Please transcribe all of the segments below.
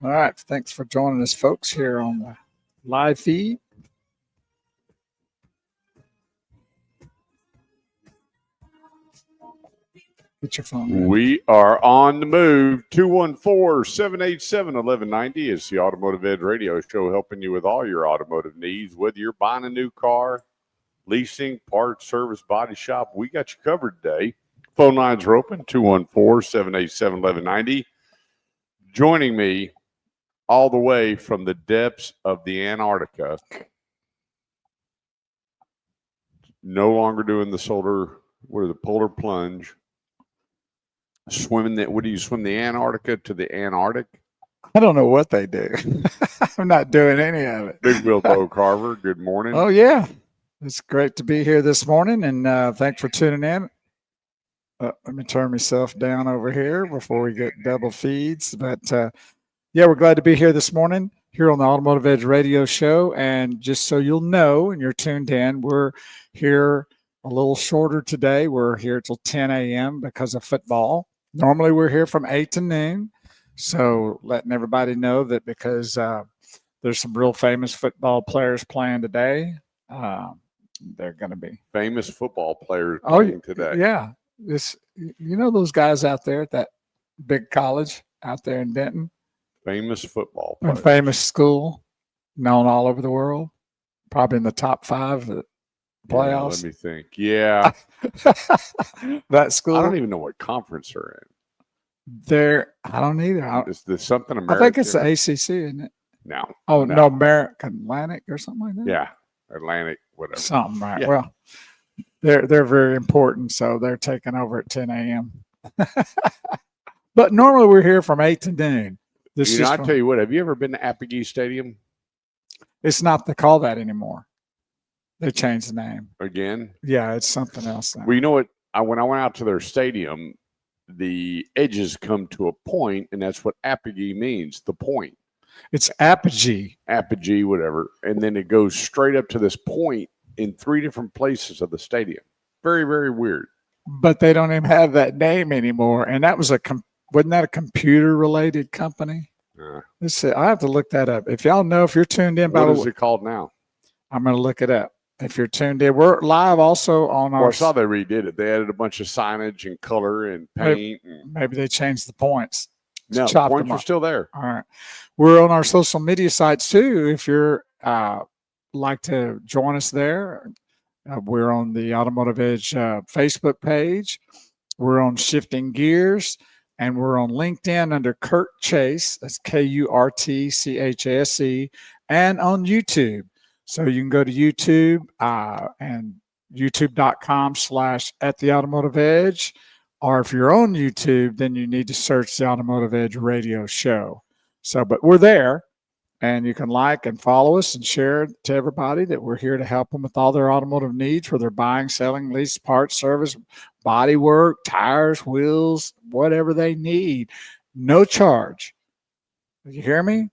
All right. Thanks for joining us, folks, here on the live feed. Get your phone ready. We are on the move. 214-787-1190 is the Automotive Ed Radio Show, helping you with all your automotive needs. Whether you're buying a new car, leasing, parts, service, body shop, we got you covered today. Phone lines are open, 214-787-1190. Joining me all the way from the depths of the Antarctica, no longer doing the polar plunge. Swimming what do you swim the Antarctica to the Antarctic? I don't know what they do. I'm not doing any of it. Big Wheel Bo Carver, good morning. Oh, yeah. It's great to be here this morning, and thanks for tuning in. Let me turn myself down over here before we get double feeds. But, yeah, we're glad to be here this morning here on the Automotive Edge Radio Show. And just so you'll know, and you're tuned in, we're here a little shorter today. We're here till 10 a.m. because of football. Normally, we're here from 8 to noon. So letting everybody know that because there's some real famous football players playing today, they're going to be. Famous football players playing today. Yeah. You know those guys out there at that big college out there in Denton? Famous football players. A famous school known all over the world. Probably in the top 5 playoffs. Yeah, let me think. Yeah. That school. I don't even know what conference they're in. I don't either. Is there something American? I think it's the ACC, isn't it? No. Oh, no, American Atlantic or something like that? Yeah. Atlantic, whatever. Something, right. Yeah. Well, they're very important, so they're taking over at 10 a.m. But normally we're here from 8 to noon. I tell you what, have you ever been to Apogee Stadium? It's not called that anymore. They changed the name. Again? Yeah, it's something else now. Well, you know what? When I went out to their stadium, the edges come to a point, and that's what apogee means, the point. It's apogee. Apogee, whatever. And then it goes straight up to this point in 3 different places of the stadium. Very, very weird. But they don't even have that name anymore. And that was wasn't that a computer-related company? I have to look that up. If y'all know, if you're tuned in. What is it called now? I'm going to look it up. If you're tuned in, we're live also on our. Well, I saw they redid it. They added a bunch of signage and color and paint. Maybe they changed the points. No, the points are still there. All right. We're on our social media sites too. If you're like to join us there, we're on the Automotive Edge Facebook page. We're on Shifting Gears, and we're on LinkedIn under Kurt Chase. That's KURTCHASE, and on YouTube. So you can go to YouTube and youtube.com/@theautomotiveedge. Or if you're on YouTube, then you need to search the Automotive Edge Radio Show. So, but we're there, and you can like and follow us and share to everybody that we're here to help them with all their automotive needs, whether they're buying, selling, lease, parts, service, body work, tires, wheels, whatever they need. No charge. You hear me?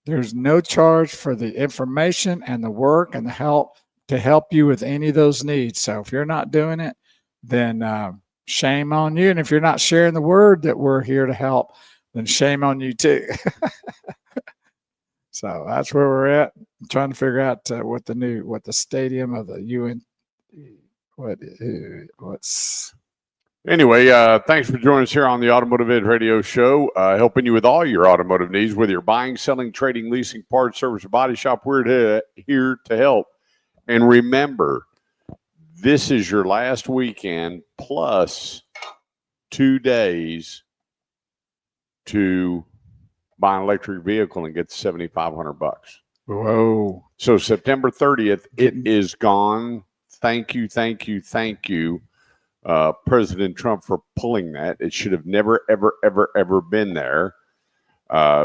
There's no charge for the information and the work and the help to help you with any of those needs. So if you're not doing it, then shame on you. And if you're not sharing the word that we're here to help, then shame on you too. So that's where we're at. I'm trying to figure out what the stadium of the UN, what's. Anyway, thanks for joining us here on the Automotive Ed Radio Show, helping you with all your automotive needs, whether you're buying, selling, trading, leasing, parts, service, or body shop. We're here to help. And remember, this is your last weekend plus 2 days to buy an electric vehicle and get $7,500. Whoa. So September 30th, it is gone. Thank you, President Trump, for pulling that. It should have never, ever, ever, ever been there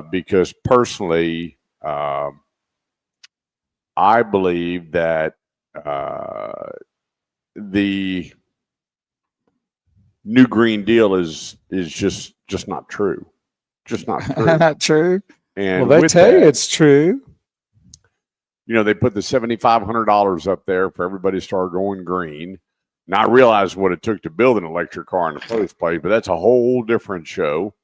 because personally, I believe that the new Green Deal is just not true. Just not true. Not true. And well, they tell you it's true. they put the $7,500 up there for everybody to start going green. Not realizing what it took to build an electric car in the first place, but that's a whole different show.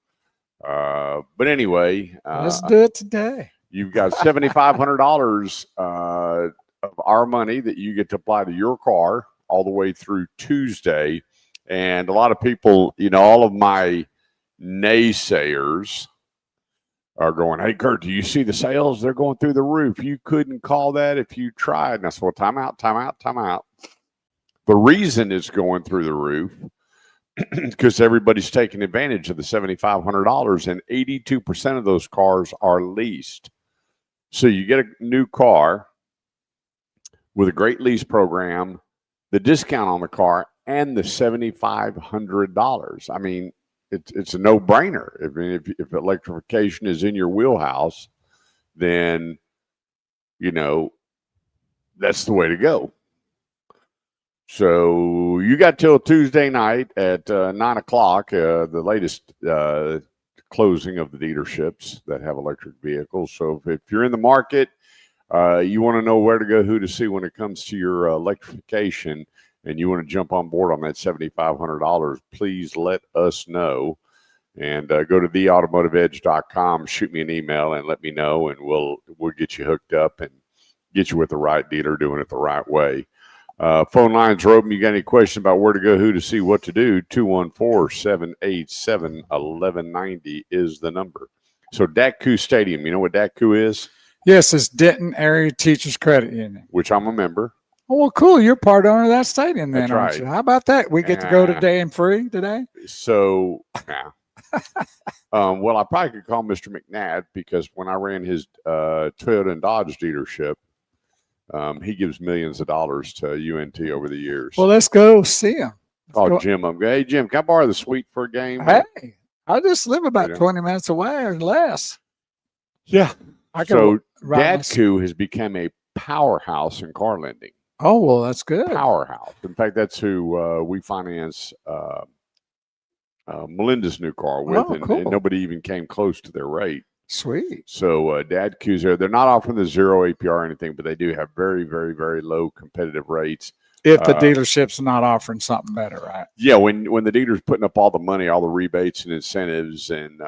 But anyway, let's do it today. You've got $7,500 of our money that you get to apply to your car all the way through Tuesday. And a lot of people, all of my naysayers are going, "Hey, Kurt, do you see the sales? They're going through the roof. You couldn't call that if you tried." And I said, "Well, time out. The reason it's going through the roof because everybody's taking advantage of the $7,500, and 82% of those cars are leased. So you get a new car with a great lease program, the discount on the car, and the $7,500. I mean, it's a no-brainer. If electrification is in your wheelhouse, then that's the way to go. So you got till Tuesday night at 9:00, the latest closing of the dealerships that have electric vehicles. So if you're in the market, you want to know where to go, who to see when it comes to your electrification, and you want to jump on board on that $7,500, please let us know. And go to theautomotiveedge.com, shoot me an email, and let me know, and we'll get you hooked up and get you with the right dealer doing it the right way. Phone lines are open. You got any questions about where to go, who to see, what to do? 214-787-1190 is the number. So DATCU Stadium, you know what DATCU is? Yes, it's Denton Area Teachers Credit Union. Which I'm a member. Oh, well, cool. You're part owner of that stadium then, That's aren't right. you? How about that? We get to go today and free today? So, well, I probably could call Mr. McNabb because when I ran his Toyota and Dodge dealership, he gives millions of dollars to UNT over the years. Well, let's go see him. Call Jim. Hey, Jim, can I borrow the suite for a game? Hey, I just live about 20 minutes away or less. Yeah. So DATCU has become a powerhouse in car lending. Oh, well, that's good. Powerhouse. In fact, that's who we finance Melinda's new car with, and nobody even came close to their rate. Sweet. So DATCU's there. They're not offering the zero APR or anything, but they do have very, very, very low competitive rates. If the dealership's not offering something better, right? Yeah, when the dealer's putting up all the money, all the rebates and incentives and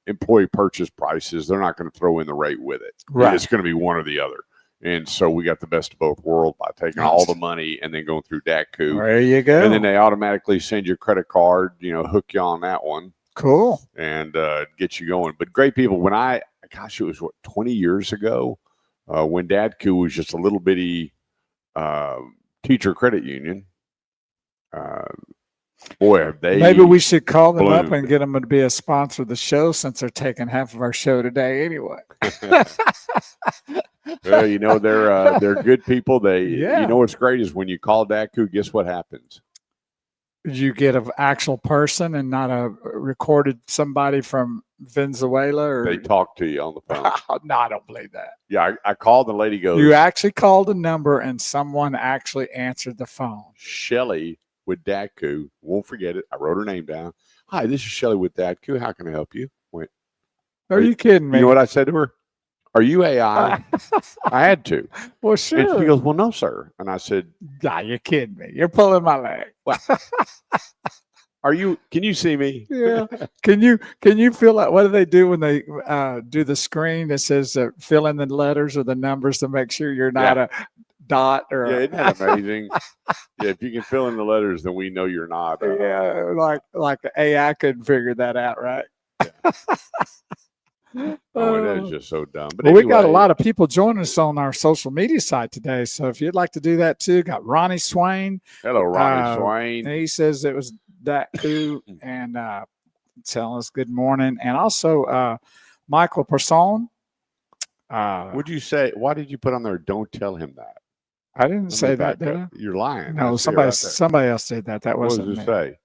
employee purchase prices, they're not going to throw in the rate with it. Right. It's going to be one or the other. And so we got the best of both worlds by taking all the money and then going through DATCU. There you go. And then they automatically send you a credit card, hook you on that one. Cool. And get you going. But great people. When it was 20 years ago when DATCU was just a little bitty teacher credit union. Boy, have they maybe we should call them bloomed. up and get them to be a sponsor of the show since they're taking half of our show today anyway. Well, they're good people. What's great is when you call DATCU, guess what happens? You get an actual person and not a recorded somebody from Venezuela, or they talk to you on the phone. No, I don't believe that. Yeah, I called, the lady goes, you actually called a number and someone actually answered the phone. Shelly with DATCU, won't forget it. I wrote her name down. Hi, this is Shelly with DATCU. How can I help you? Went, are you kidding me? You know what I said to her? Are you AI? I had to. Well, sure. And she goes, well, no, sir. And I said, nah, you're kidding me. You're pulling my leg. Well, can you see me? Yeah. Can you feel like, what do they do when they do the screen that says fill in the letters or the numbers to make sure you're not a dot or isn't that amazing? Yeah, if you can fill in the letters, then we know you're not. Like AI couldn't figure that out, right? Yeah. Oh, it is just so dumb. But anyway, we got a lot of people joining us on our social media site today. So if you'd like to do that too, got Ronnie Swain. Hello, Ronnie Swain. He says it was DATCU and telling us good morning. And also Michael Person. Would you say, why did you put on there, don't tell him that? I didn't say that, did I? You're lying. No, somebody else did that. That wasn't me. What does it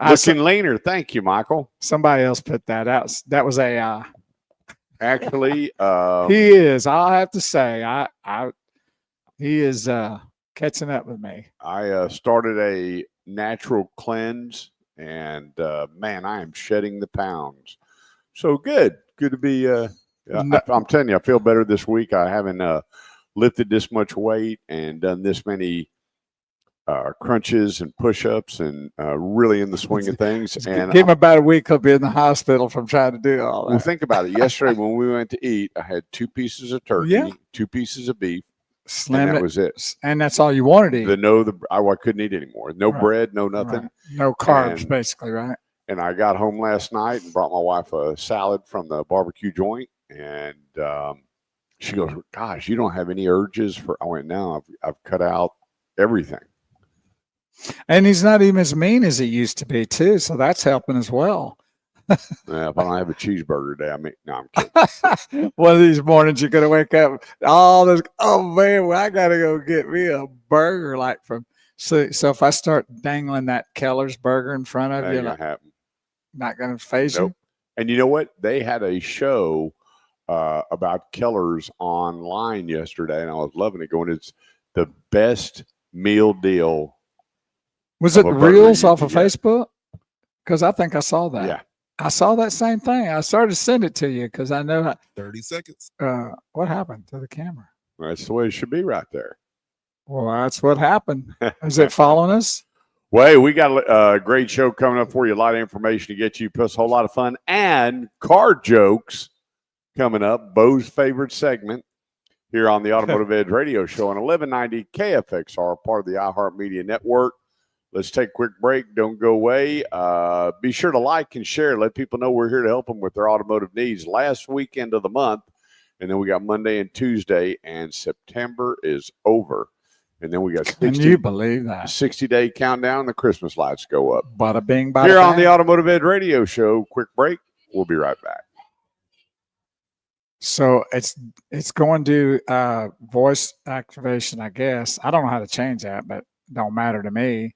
say? Looking leaner. Thank you, Michael. Somebody else put that out. That was AI. Actually, he is. I'll have to say, he is catching up with me. I started a natural cleanse, and man, I am shedding the pounds. So good to be I'm telling you, I feel better this week. I haven't lifted this much weight and done this many crunches and push-ups and really in the swing of things. And give him about a week, he'll be in the hospital from trying to do all that. Well, think about it. Yesterday when we went to eat, I had 2 pieces of turkey, 2 pieces of beef, Slim and that was it. And that's all you wanted to eat. I couldn't eat anymore. No bread, no nothing. Right. No carbs, basically, right? And I got home last night and brought my wife a salad from the barbecue joint, and she goes, "Gosh, you don't have any urges for?" I went, "No, I've cut out everything." And he's not even as mean as he used to be, too. So that's helping as well. Yeah, if I don't have a cheeseburger today, no, I'm kidding. One of these mornings, you're going to wake up, oh, man, well, I got to go get me a burger So if I start dangling that Keller's burger in front of you, not going to phase you? And you know what? They had a show about Keller's online yesterday, and I was loving it, going, it's the best meal deal. Was it Reels off of Facebook? Because I think I saw that. Yeah. I saw that same thing. I started to send it to you because I know 30 seconds. What happened to the camera? That's the way it should be right there. Well, that's what happened. Is it following us? Well, hey, we got a great show coming up for you. A lot of information to get you, plus a whole lot of fun and car jokes coming up. Bo's favorite segment here on the Automotive Edge Radio Show on 1190 KFXR, part of the iHeartMedia Network. Let's take a quick break. Don't go away. Be sure to like and share. Let people know we're here to help them with their automotive needs. Last weekend of the month, and then we got Monday and Tuesday, and September is over. And then we got 60, Can you believe that? 60-day countdown. The Christmas lights go up. Bada bing, bada Here bang. on the Automotive Ed Radio Show. Quick break. We'll be right back. So it's going to voice activation, I guess. I don't know how to change that, but it don't matter to me.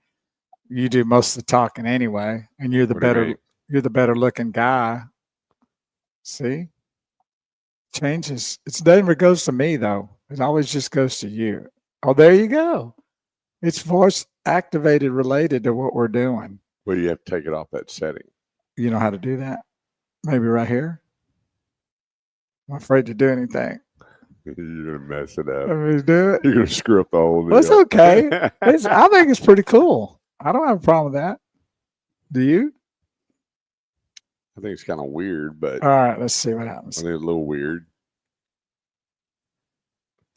You do most of the talking anyway, and you're the better looking guy. See? Changes. It never goes to me though. It always just goes to you. Oh, there you go. It's voice activated related to what we're doing. Well, you have to take it off that setting. You know how to do that? Maybe right here? I'm afraid to do anything. You're going to mess it up. Let me do it. You're going to screw up the whole deal. Well, it's okay. I think it's pretty cool. I don't have a problem with that. Do you? I think it's kind of weird, but. All right, let's see what happens. I think it's a little weird.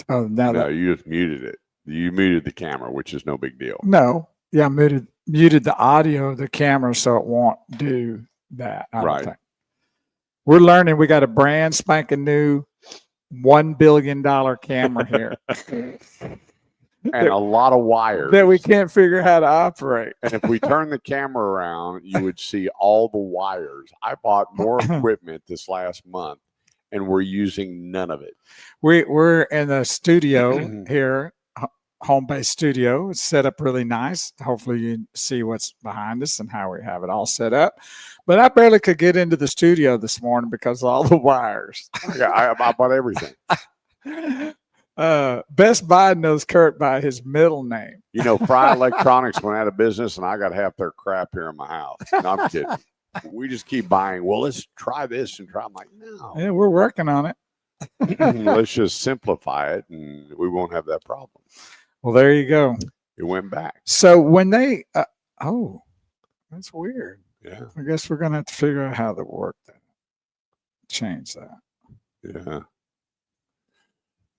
Oh, no, you just muted it. You muted the camera, which is no big deal. No. Yeah, I muted the audio of the camera so it won't do that. I don't think. We're learning. We got a brand spanking new $1 billion camera here. And a lot of wires. That we can't figure how to operate. And if we turn the camera around, you would see all the wires. I bought more equipment this last month, and we're using none of it. We're in the studio here, home-based studio. It's set up really nice. Hopefully you see what's behind us and how we have it all set up. But I barely could get into the studio this morning because of all the wires. Yeah, I bought everything. Best Buy knows Kurt by his middle name. You know, Fry Electronics went out of business, and I got half their crap here in my house. No, I'm kidding. We just keep buying. Well, let's try this and try. I'm like, no. Yeah, we're working on it. Let's just simplify it, and we won't have that problem. Well, there you go. It went back. So when they, that's weird. Yeah. I guess we're going to have to figure out how to work that. Change that. Yeah.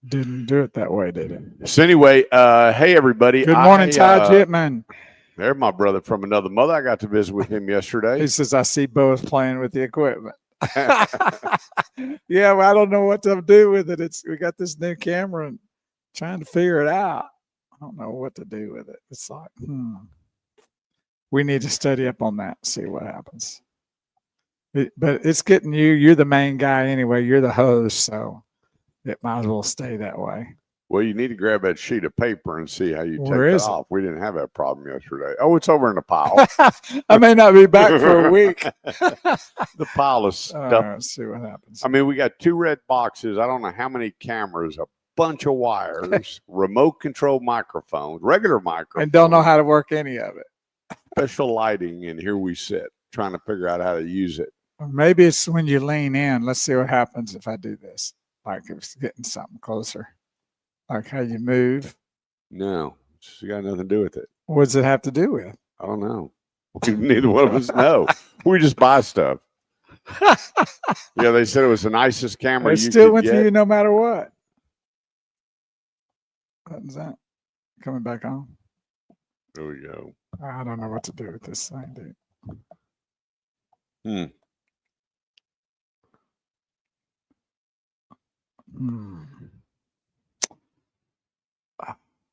Didn't do it that way, did it? So anyway, hey, everybody. Good morning, Todd Jitman. There's my brother from another mother. I got to visit with him yesterday. He says, I see Bo is playing with the equipment. Yeah, well, I don't know what to do with it. We got this new camera and trying to figure it out. I don't know what to do with it. It's like, we need to study up on that, see what happens. But it's getting you're the main guy anyway. You're the host, so it might as well stay that way. Well, you need to grab that sheet of paper and see how you take it off. We didn't have that problem yesterday. Oh, it's over in the pile. I may not be back for a week. The pile of stuff. Let's see what happens. I mean, we got 2 red boxes. I don't know how many cameras, a bunch of wires, remote control microphones, regular microphones. And don't know how to work any of it. Special lighting, and here we sit trying to figure out how to use it. Or maybe it's when you lean in. Let's see what happens if I do this. Like it's getting something closer. Like how you move. No, it's got nothing to do with it. What does it have to do with? I don't know. Neither one of us know. We just buy stuff. Yeah, they said it was the nicest camera It you still could went get. to you no matter what. What's that? Coming back on? There we go. I don't know what to do with this thing, dude.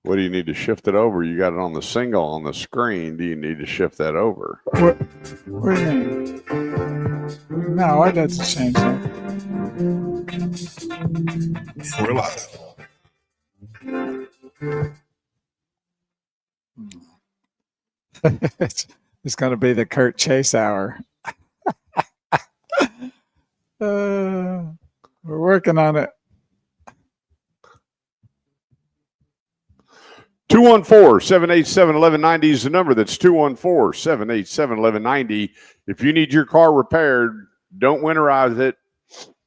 What do you need to shift it over? You got it on the single on the screen. Do you need to shift that over? What do you mean? No, it doesn't change that. For life. It's going to be the Kurt Chase hour. We're working on it. 214-787-1190 is the number. That's 214-787-1190. If you need your car repaired, don't winterize it.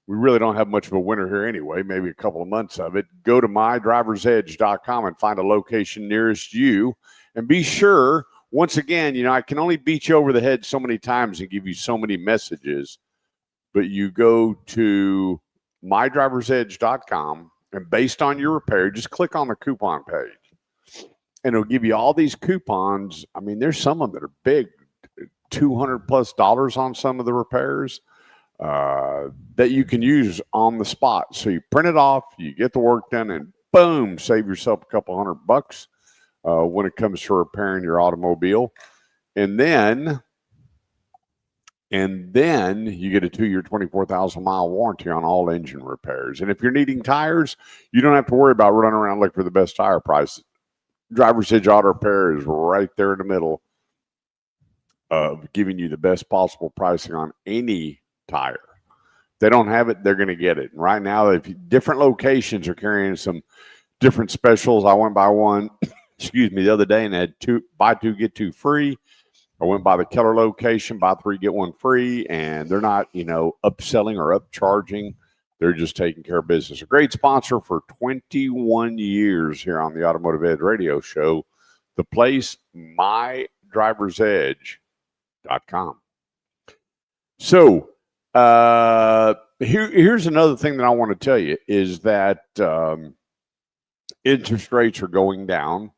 We really don't have much of a winter here anyway, maybe a couple of months of it. Go to mydriversedge.com and find a location nearest you. And be sure, once again, I can only beat you over the head so many times and give you so many messages. But you go to mydriversedge.com, and based on your repair, just click on the coupon page. And it'll give you all these coupons. I mean, there's some of them that are big, $200+ on some of the repairs that you can use on the spot. So you print it off, you get the work done, and boom, save yourself a couple $100 when it comes to repairing your automobile. And then you get a 2-year, 24,000-mile warranty on all engine repairs. And if you're needing tires, you don't have to worry about running around looking for the best tire prices. Driver's Edge Auto Repair is right there in the middle of giving you the best possible pricing on any tire. If they don't have it, they're going to get it. And right now, different locations are carrying some different specials. I went by one, the other day, and had buy two, get two free. I went by the Keller location, buy three, get one free, and they're not, upselling or upcharging. They're just taking care of business. A great sponsor for 21 years here on the Automotive Edge Radio Show. The place, mydriversedge.com. So here's another thing that I want to tell you is that interest rates are going down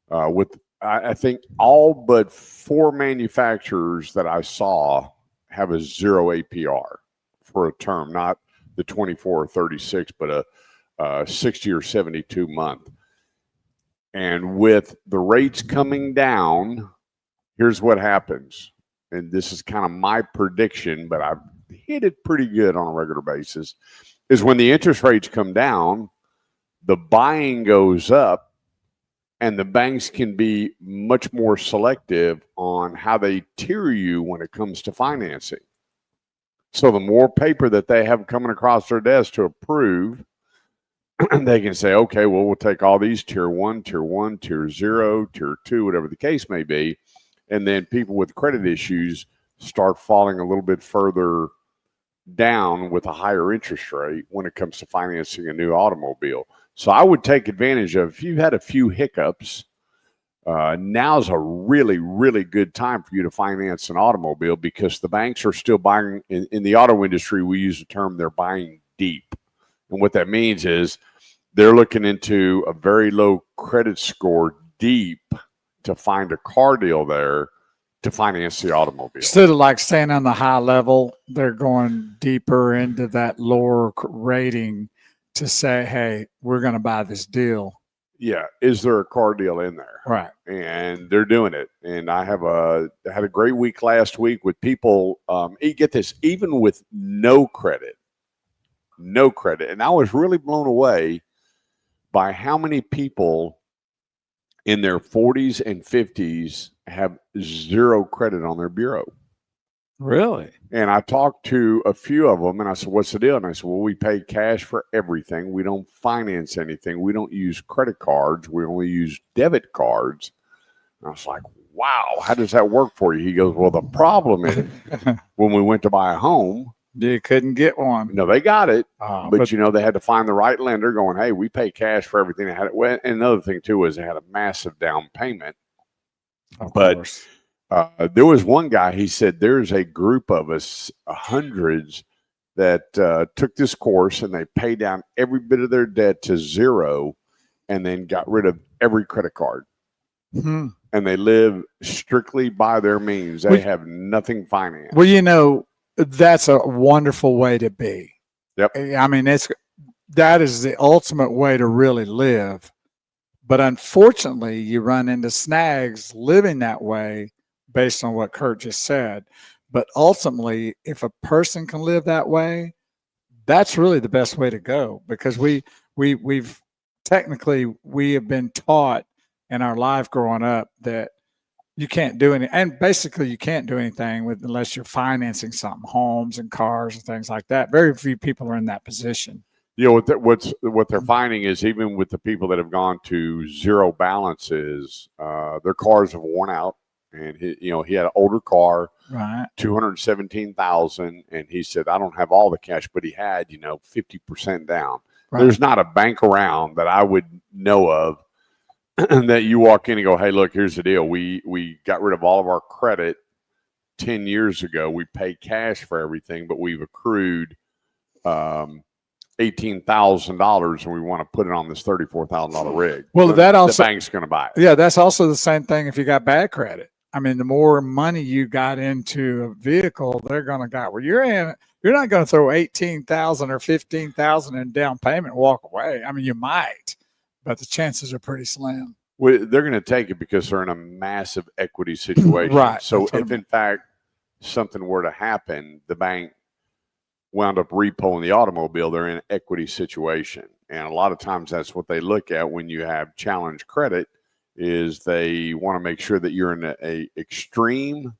with I think all but 4 manufacturers that I saw have a 0 APR for a term, not the 24 or 36, but a 60 or 72 month. And with the rates coming down, here's what happens. And this is kind of my prediction, but I've hit it pretty good on a regular basis, is when the interest rates come down, the buying goes up, and the banks can be much more selective on how they tier you when it comes to financing. So the more paper that they have coming across their desk to approve, they can say, okay, well, we'll take all these tier 1, tier 0, tier 2, whatever the case may be. And then people with credit issues start falling a little bit further down with a higher interest rate when it comes to financing a new automobile. So I would take advantage of, if you've had a few hiccups, now's a really, really good time for you to finance an automobile, because the banks are still buying. In the auto industry, we use the term they're buying deep. And what that means is they're looking into a very low credit score deep to find a car deal there to finance the automobile. Instead of like staying on the high level, they're going deeper into that lower rating to say, hey, we're going to buy this deal. Yeah. Is there a car deal in there? Right. And they're doing it. And I had a great week last week with people. Get this, even with no credit. And I was really blown away by how many people in their 40s and 50s have 0 credit on their bureau. Really? And I talked to a few of them, and I said, what's the deal? And I said, well, we pay cash for everything. We don't finance anything. We don't use credit cards. We only use debit cards. And I was like, wow, how does that work for you? He goes, well, the problem is when we went to buy a home, you couldn't get one. no, they got it, but but they had to find the right lender going, hey, we pay cash for everything. They had it. Well, and another thing too is they had a massive down payment. of But course. there was one guy, he said, there's a group of us, hundreds, that took this course and they paid down every bit of their debt to zero and then got rid of every credit card. Hmm. And they live strictly by their means. They have nothing financed. Well, that's a wonderful way to be. Yep. I mean, that is the ultimate way to really live. But unfortunately, you run into snags living that way based on what Kurt just said. But ultimately, if a person can live that way, that's really the best way to go, because we have been taught in our life growing up that you can't do anything, and basically you can't do anything unless you're financing something, homes and cars and things like that. Very few people are in that position. What they're finding is even with the people that have gone to zero balances, their cars have worn out. And he had an older car, right, 217,000, and he said, I don't have all the cash, but he had 50% down. right. There's not a bank around that I would know of that you walk in and go, hey, look, here's the deal. We got rid of all of our credit 10 years ago. We pay cash for everything, but we've accrued $18,000 and we want to put it on this $34,000 rig. Well, that also, the bank's going to buy it. Yeah, that's also the same thing if you got bad credit. I mean, the more money you got into a vehicle, they're going to go, well, you're not going to throw 18,000 or 15,000 in down payment and walk away. I mean, you might, but the chances are pretty slim. Well, they're going to take it because they're in a massive equity situation. Right. So if in fact something were to happen, the bank wound up repoing the automobile, they're in an equity situation. And a lot of times that's what they look at when you have challenged credit, is they want to make sure that you're in a extreme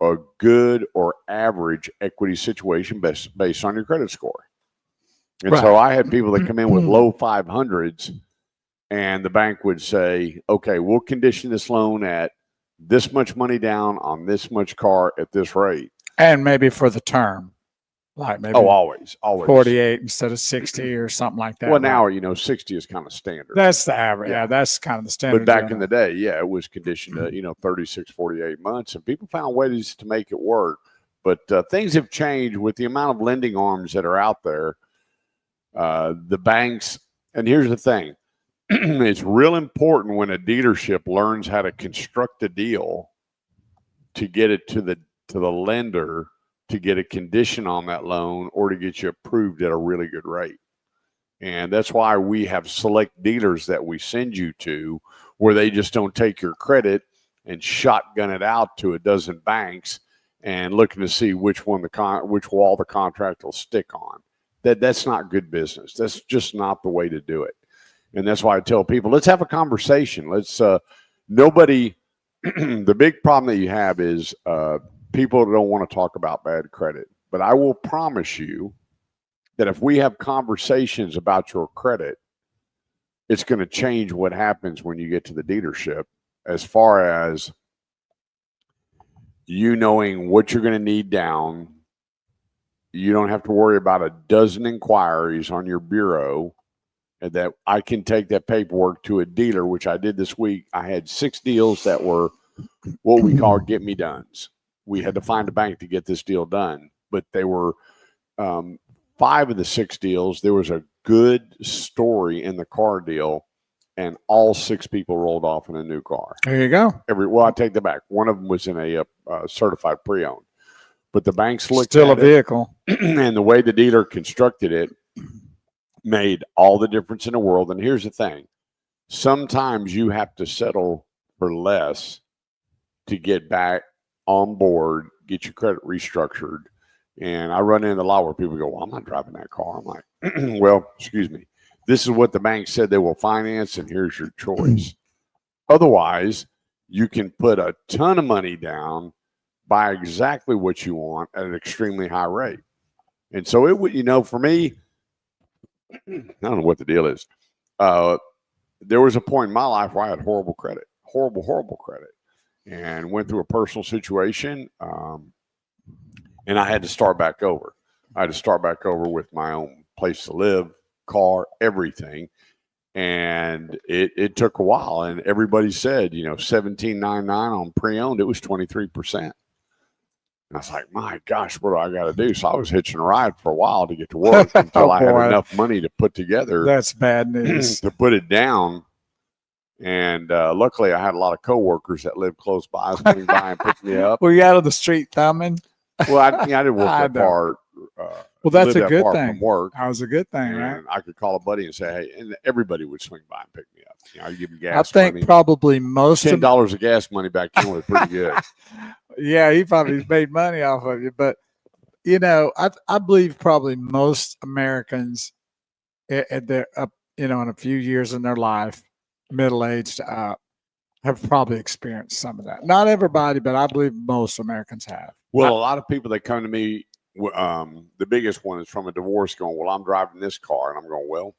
or good or average equity situation based on your credit score. And right. So I had people that come in with low 500s, and the bank would say, okay, we'll condition this loan at this much money down on this much car at this rate. And maybe for the term. Like maybe always 48 instead of 60 or something like that. Well, now 60 is kind of standard. That's the average. Yeah, that's kind of the standard. But back in the day, it was conditioned to 36, 48 months, and people found ways to make it work. But things have changed with the amount of lending arms that are out there. The banks, and here's the thing: it's real important when a dealership learns how to construct a deal to get it to the lender, to get a condition on that loan or to get you approved at a really good rate. And that's why we have select dealers that we send you to, where they just don't take your credit and shotgun it out to a dozen banks and looking to see which wall the contract will stick on. That's not good business. That's just not the way to do it. And that's why I tell people, let's have a conversation. The big problem that you have is people don't want to talk about bad credit. But I will promise you that if we have conversations about your credit, it's going to change what happens when you get to the dealership, as far as you knowing what you're going to need down. You don't have to worry about a dozen inquiries on your bureau, and that I can take that paperwork to a dealer, which I did this week. I had 6 deals that were what we call get me dones. We had to find a bank to get this deal done, but they were 5 of the 6 deals. There was a good story in the car deal, and all 6 people rolled off in a new car. There you go. I take that back. One of them was in a certified pre-owned, but the banks looked still at a vehicle, and the way the dealer constructed it made all the difference in the world. And here's the thing: sometimes you have to settle for less to get back on board, get your credit restructured. And I run into a lot where people go, well, I'm not driving that car. I'm like, well, excuse me. This is what the bank said they will finance, and here's your choice. Otherwise, you can put a ton of money down, buy exactly what you want at an extremely high rate. And so it would, for me, I don't know what the deal is. There was a point in my life where I had horrible credit. and went through a personal situation, and I had to start back over. I had to start back over with my own place to live, car, everything. And it took a while. And everybody said, $17.99 on pre-owned, it was 23%. And I was like, my gosh, what do I got to do? So I was hitching a ride for a while to get to work until I had enough money to put together. That's bad news. To put it down. And luckily, I had a lot of coworkers that lived close by, swing by and pick me up. Were you out on the street thumbing? Well, I didn't work that far. Well, that's a good thing. From work. That was a good thing, right? I could call a buddy and say, "Hey," and everybody would swing by and pick me up. I give them gas. I think money. probably most $10 of gas money back then was pretty good. Yeah, he probably made money off of you, but I believe probably most Americans, they're up, in a few years in their life, middle aged up, have probably experienced some of that. Not everybody, but I believe most Americans have. Well, a lot of people that come to me, the biggest one is from a divorce going, well, I'm driving this car. And I'm going, well,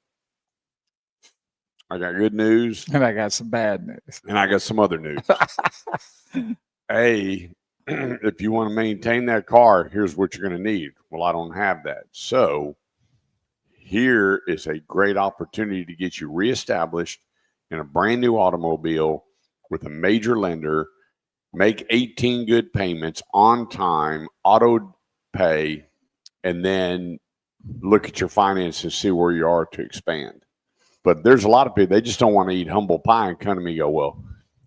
I got good news. And I got some bad news. And I got some other news. Hey, if you want to maintain that car, here's what you're going to need. Well, I don't have that. So here is a great opportunity to get you reestablished in a brand new automobile with a major lender, make 18 good payments on time, auto pay, and then look at your finances, see where you are to expand. But there's a lot of people, they just don't want to eat humble pie and come to me and go, well,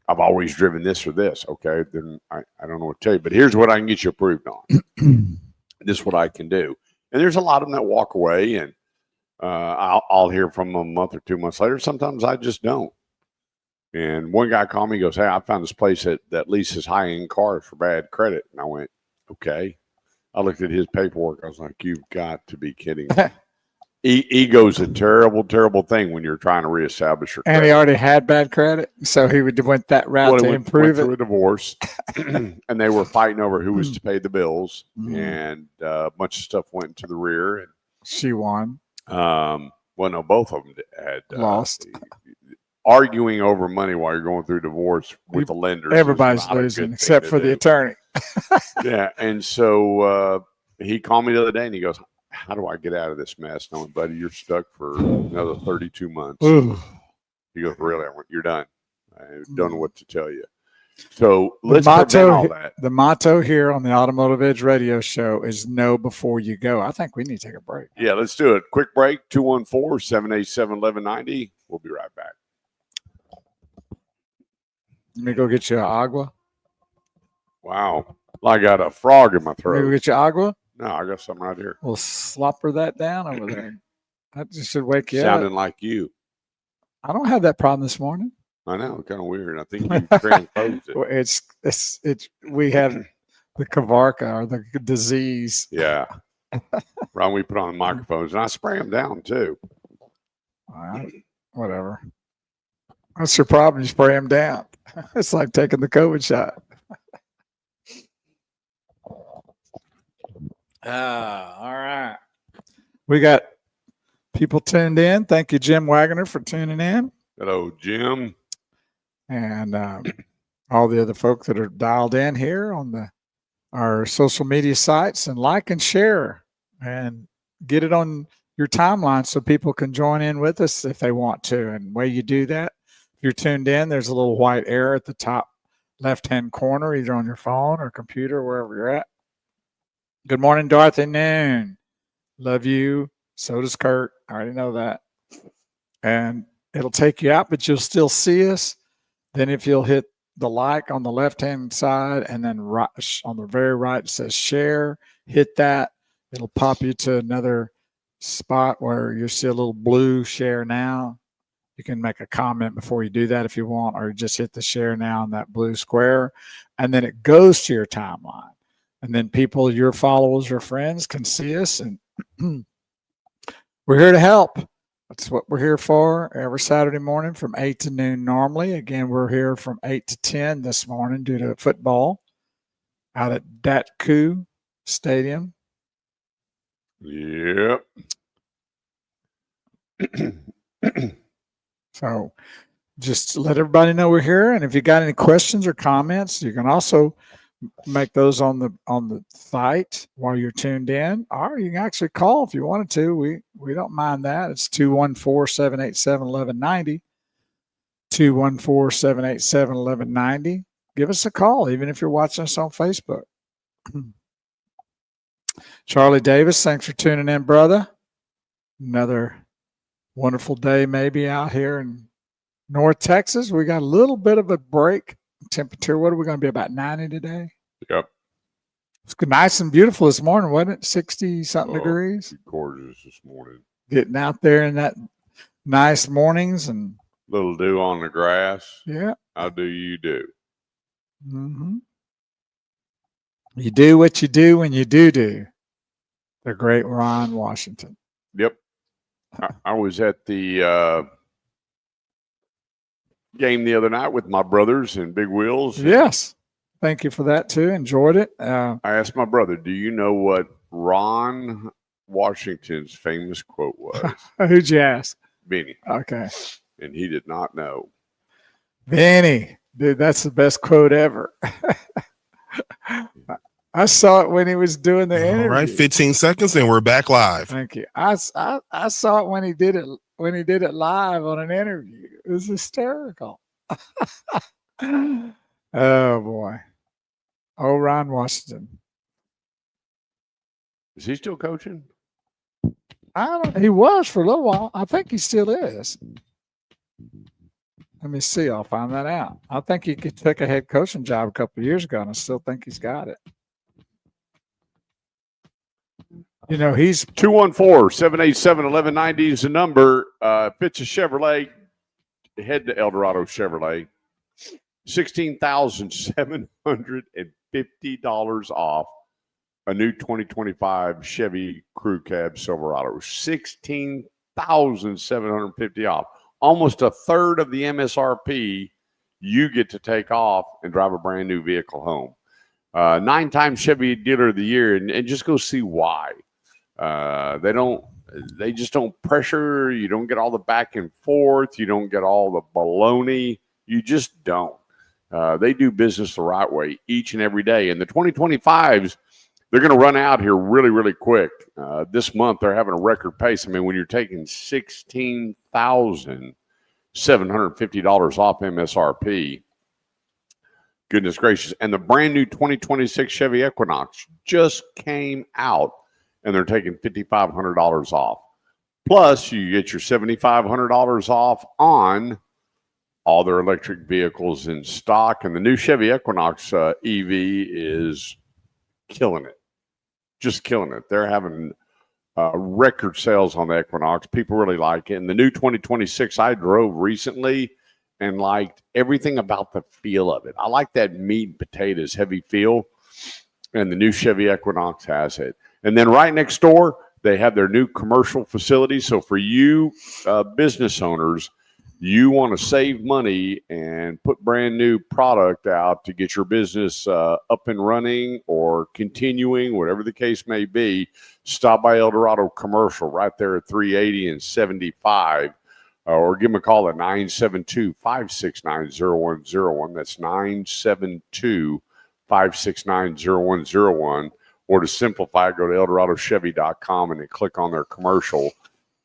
I've always driven this or this. Okay, then I don't know what to tell you, but here's what I can get you approved on. This is what I can do. And there's a lot of them that walk away, and I'll hear from them a month or 2 months later. Sometimes I just don't. And one guy called me, he goes, hey, I found this place that leases high-end cars for bad credit. And I went, okay. I looked at his paperwork. I was like, you've got to be kidding me. Ego's a terrible, terrible thing when you're trying to reestablish your credit. And he already had bad credit, so he went that route to improve it. Through a divorce, and they were fighting over who was to pay the bills, and a bunch of stuff went into the rear. And she won. Well, no, both of them had lost. Arguing over money while you're going through divorce with the lenders. Everybody's losing except for the attorney. Yeah, and so he called me the other day, and he goes, how do I get out of this mess? No, buddy, you're stuck for another 32 months. Ooh. He goes, really? I went, you're done. I don't know what to tell you. So let's prevent all that. The motto here on the Automotive Edge radio show is know before you go. I think we need to take a break. Yeah, let's do it. Quick break, 214-787-1190. We'll be right back. Let me go get you an agua. Wow. I got a frog in my throat. Let me go get you agua? No, I got something right here. We'll slopper that down over there. That just should wake you Sounding up. like you. I don't have that problem this morning. I know, kind of weird. I think you transposed it. Well, it's we have the Kavarka or the disease. Yeah. Ron, we put on the microphones, and I spray them down too. All right. Whatever. That's your problem. You spray them down. It's like taking the COVID shot. All right. We got people tuned in. Thank you, Jim Wagner, for tuning in. Hello, Jim. And all the other folk that are dialed in here on our social media sites, and like and share and get it on your timeline so people can join in with us if they want to. And the way you do that, if you're tuned in, there's a little white arrow at the top left-hand corner, either on your phone or computer, wherever you're at. Good morning, Dorothy Noon. Love you. So does Kurt. I already know that. And it'll take you out, but you'll still see us. Then if you'll hit the like on the left-hand side, and then right on the very right, it says share. Hit that. It'll pop you to another spot where you see a little blue share now. You can make a comment before you do that if you want, or just hit the share now in that blue square. And then it goes to your timeline. And then people, your followers or friends, can see us. And we're here to help. That's what we're here for every Saturday morning from 8 to noon normally. Again, we're here from 8 to 10 this morning due to football out at Datku Stadium. Yep. So just let everybody know we're here. And if you got any questions or comments, you can also make those on the site while you're tuned in, or you can actually call if you wanted to. We don't mind that. It's 214-787-1190. 214-787-1190. Give us a call, even if you're watching us on Facebook. Charlie Davis, thanks for tuning in, brother. Another wonderful day maybe out here in North Texas. We got a little bit of a break temperature. What are we going to be, about 90 today? Yep. It's nice and beautiful this morning, wasn't it? 60-something degrees. Gorgeous this morning. Getting out there in that nice mornings and little dew on the grass. Yeah. How do you do? Mm-hmm. You do what you do when you do. The great Ron Washington. Yep. I was at the game the other night with my brothers and Big Wheels. Yes. Thank you for that, too. Enjoyed it. I asked my brother, do you know what Ron Washington's famous quote was? Who'd you ask? Benny. Okay. And he did not know. Benny. Dude, that's the best quote ever. I saw it when he was doing the interview. All right, 15 seconds and we're back live. Thank you. I saw it when he did it live on an interview. It was hysterical. Oh boy. Oh, Ron Washington. Is he still coaching? He was for a little while. I think he still is. Let me see. I'll find that out. I think he could take a head coaching job a couple of years ago, and I still think he's got it. You know, he's 214-787-1190 is the number. If it's a Chevrolet, head to El Dorado Chevrolet. $16,750 off a new 2025 Chevy Crew Cab Silverado. $16,750 off. Almost a third of the MSRP you get to take off and drive a brand new vehicle home. 9-time Chevy Dealer of the Year, and just go see why. They just don't pressure. You don't get all the back and forth. You don't get all the baloney. You just don't. They do business the right way each and every day. And the 2025s, they're going to run out here really, really quick. This month, they're having a record pace. I mean, when you're taking $16,750 off MSRP, goodness gracious. And the brand new 2026 Chevy Equinox just came out, and they're taking $5,500 off. Plus, you get your $7,500 off on all their electric vehicles in stock. And the new Chevy Equinox EV is killing it. Just killing it. They're having record sales on the Equinox. People really like it. And the new 2026 I drove recently and liked everything about the feel of it. I like that meat and potatoes heavy feel, and the new Chevy Equinox has it. And then right next door, they have their new commercial facility. So for you business owners, you want to save money and put brand new product out to get your business up and running or continuing, whatever the case may be, stop by El Dorado Commercial right there at 380 and 75, or give them a call at 972-569-0101. That's 972-569-0101. Or to simplify, go to ElDoradoChevy.com and then click on their commercial.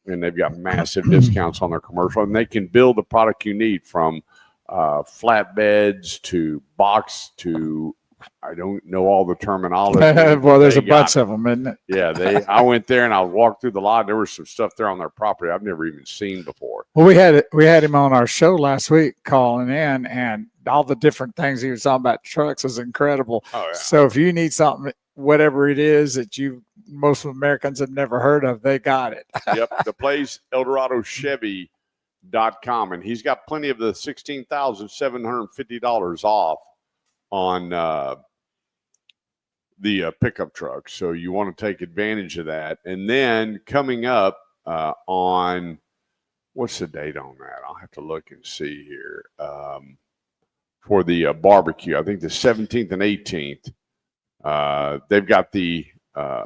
And they've got massive discounts on their commercial. And they can build the product you need, from flatbeds to box to, I don't know all the terminology. Well, there's a bunch of them, isn't it? Yeah, I went there and I walked through the lot. There was some stuff there on their property I've never even seen before. Well, we had him on our show last week calling in, and all the different things he was talking about trucks is incredible. Oh, yeah. So if you need something, whatever it is that most Americans have never heard of, they got it. Yep. The place, ElDoradoChevy.com. And he's got plenty of the $16,750 off on the pickup truck. So you want to take advantage of that. And then coming up on, what's the date on that? I'll have to look and see here. For the barbecue, I think the 17th and 18th. They've got the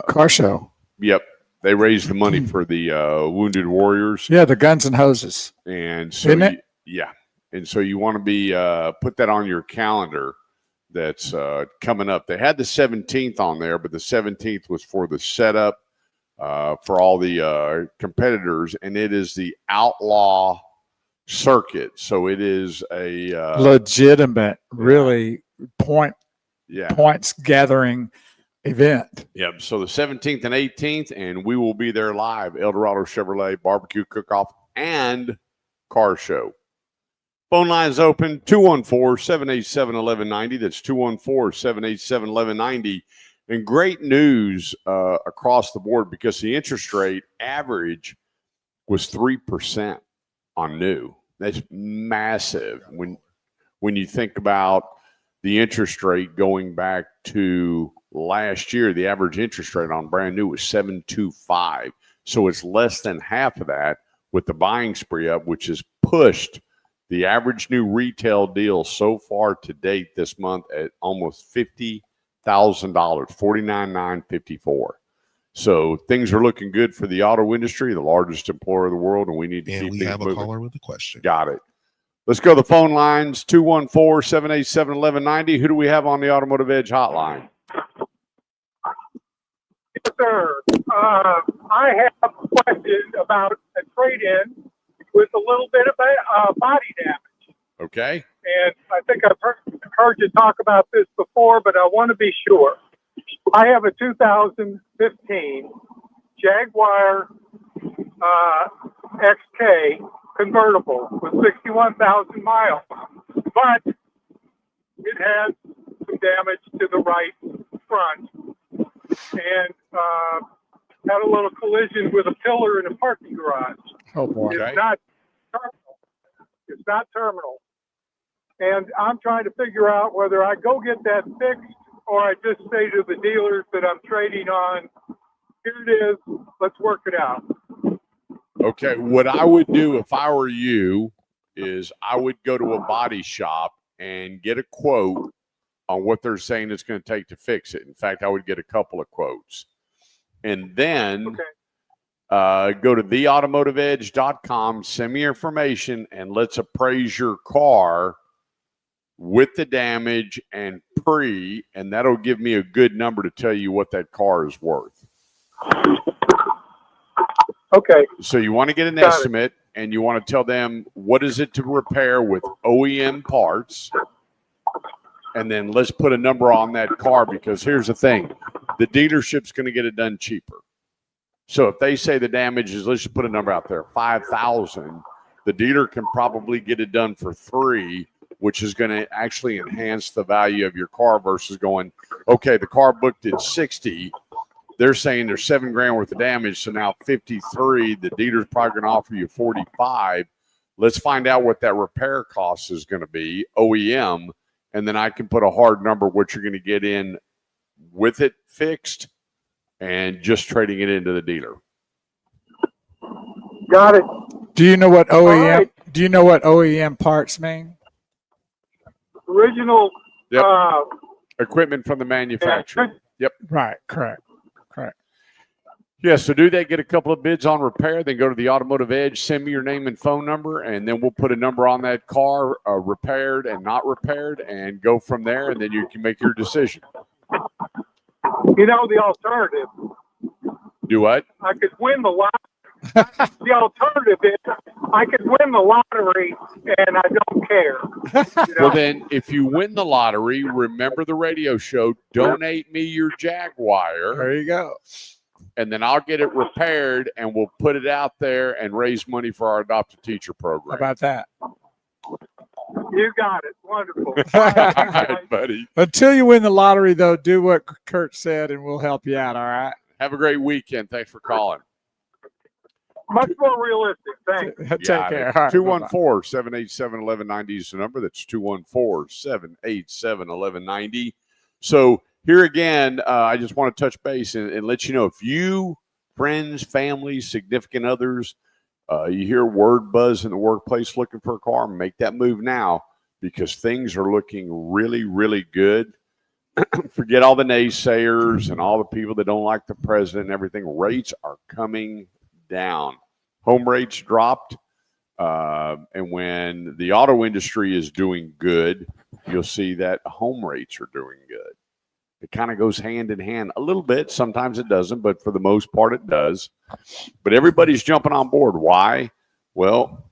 car show. Yep. They raised the money for the Wounded Warriors. Yeah, the Guns and Hoses. And so, isn't it? Yeah. And so you want to be put that on your calendar. That's coming up. They had the 17th on there, but the 17th was for the setup for all the competitors, and it is the Outlaw Circuit. So it is a legitimate, really points gathering event. Yep. So the 17th and 18th, and we will be there live. El Dorado Chevrolet Barbecue Cook-Off and Car Show. Phone lines open, 214-787-1190. That's 214-787-1190. And great news across the board because the interest rate average was 3% on new. That's massive when you think about the interest rate going back to last year. The average interest rate on brand new was 7.25. So it's less than half of that with the buying spree up, which has pushed the average new retail deal so far to date this month at almost $50,000, $49,954. So things are looking good for the auto industry, the largest employer in the world, and we need to keep things moving. And we have a caller with a question. Got it. Let's go to the phone lines, 214-787-1190. Who do we have on the Automotive Edge hotline? Yes, sir. I have a question about a trade-in with a little bit of body damage. Okay. And I think I've heard you talk about this before, but I want to be sure. I have a 2015 Jaguar XK convertible with 61,000 miles, but it has some damage to the right front and had a little collision with a pillar in a parking garage. Oh boy! It's not terminal. It's not terminal, and I'm trying to figure out whether I go get that fixed or I just say to the dealers that I'm trading on, here it is, let's work it out. Okay, what I would do if I were you is I would go to a body shop and get a quote on what they're saying it's going to take to fix it. In fact, I would get a couple of quotes. And then go to theautomotiveedge.com, send me information, and let's appraise your car with the damage and and that'll give me a good number to tell you what that car is worth. Okay. So you want to get an estimate, and you want to tell them what is it to repair with OEM parts, and then let's put a number on that car, because here's the thing. The dealership's going to get it done cheaper. So if they say the damage is, let's just put a number out there, $5,000, the dealer can probably get it done for $3,000, which is going to actually enhance the value of your car versus going, okay, the car booked at $60,000. They're saying there's $7,000 worth of damage, so now $53,000. The dealer's probably going to offer you $45,000. Let's find out what that repair cost is going to be, OEM, and then I can put a hard number what you're going to get in with it fixed and just trading it into the dealer. Got it. Do you know what OEM? Right. Do you know what OEM parts mean? Original equipment from the manufacturer. Yep. Right. Correct. Yeah, so do that, get a couple of bids on repair, then go to the Automotive Edge, send me your name and phone number, and then we'll put a number on that car, repaired and not repaired, and go from there, and then you can make your decision. You know, the alternative. Do what? I could win the lottery. The alternative is I could win the lottery, and I don't care. You know? Well, then, if you win the lottery, remember the radio show, donate me your Jaguar. There you go. And then I'll get it repaired, and we'll put it out there and raise money for our Adopt a Teacher program. How about that? You got it. Wonderful. All right, buddy. Until you win the lottery, though, do what Kurt said, and we'll help you out, all right? Have a great weekend. Thanks for calling. Much more realistic. Thanks. Take care. Right, 214-787-1190 is the number. That's 214-787-1190. So here again, I just want to touch base and let you know, if you, friends, family, significant others, you hear word buzz in the workplace looking for a car, make that move now, because things are looking really, really good. Forget all the naysayers and all the people that don't like the president and everything. Rates are coming down. Home rates dropped And when the auto industry is doing good, you'll see that home rates are doing good. It kind of goes hand in hand a little bit. Sometimes it doesn't, but for the most part, it does. But everybody's jumping on board. Why? Well,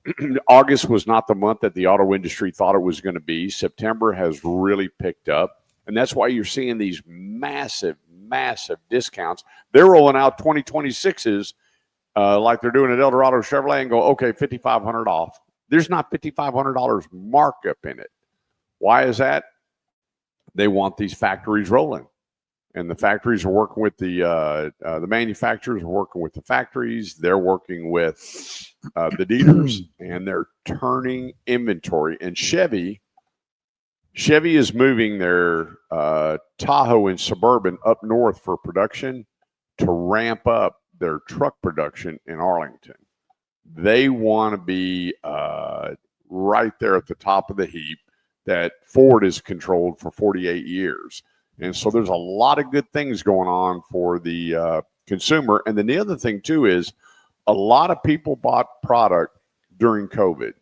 August was not the month that the auto industry thought it was going to be. September has really picked up. And that's why you're seeing these massive, massive discounts. They're rolling out 2026s like they're doing at Eldorado Chevrolet and go, okay, $5,500 off. There's not $5,500 markup in it. Why is that? They want these factories rolling, and the factories are working with the manufacturers are working with the factories. They're working with the dealers, and they're turning inventory. And Chevy is moving their Tahoe and Suburban up north for production to ramp up their truck production in Arlington. They want to be right there at the top of the heap that Ford has controlled for 48 years. And so there's a lot of good things going on for the consumer. And then the other thing, too, is a lot of people bought product during COVID.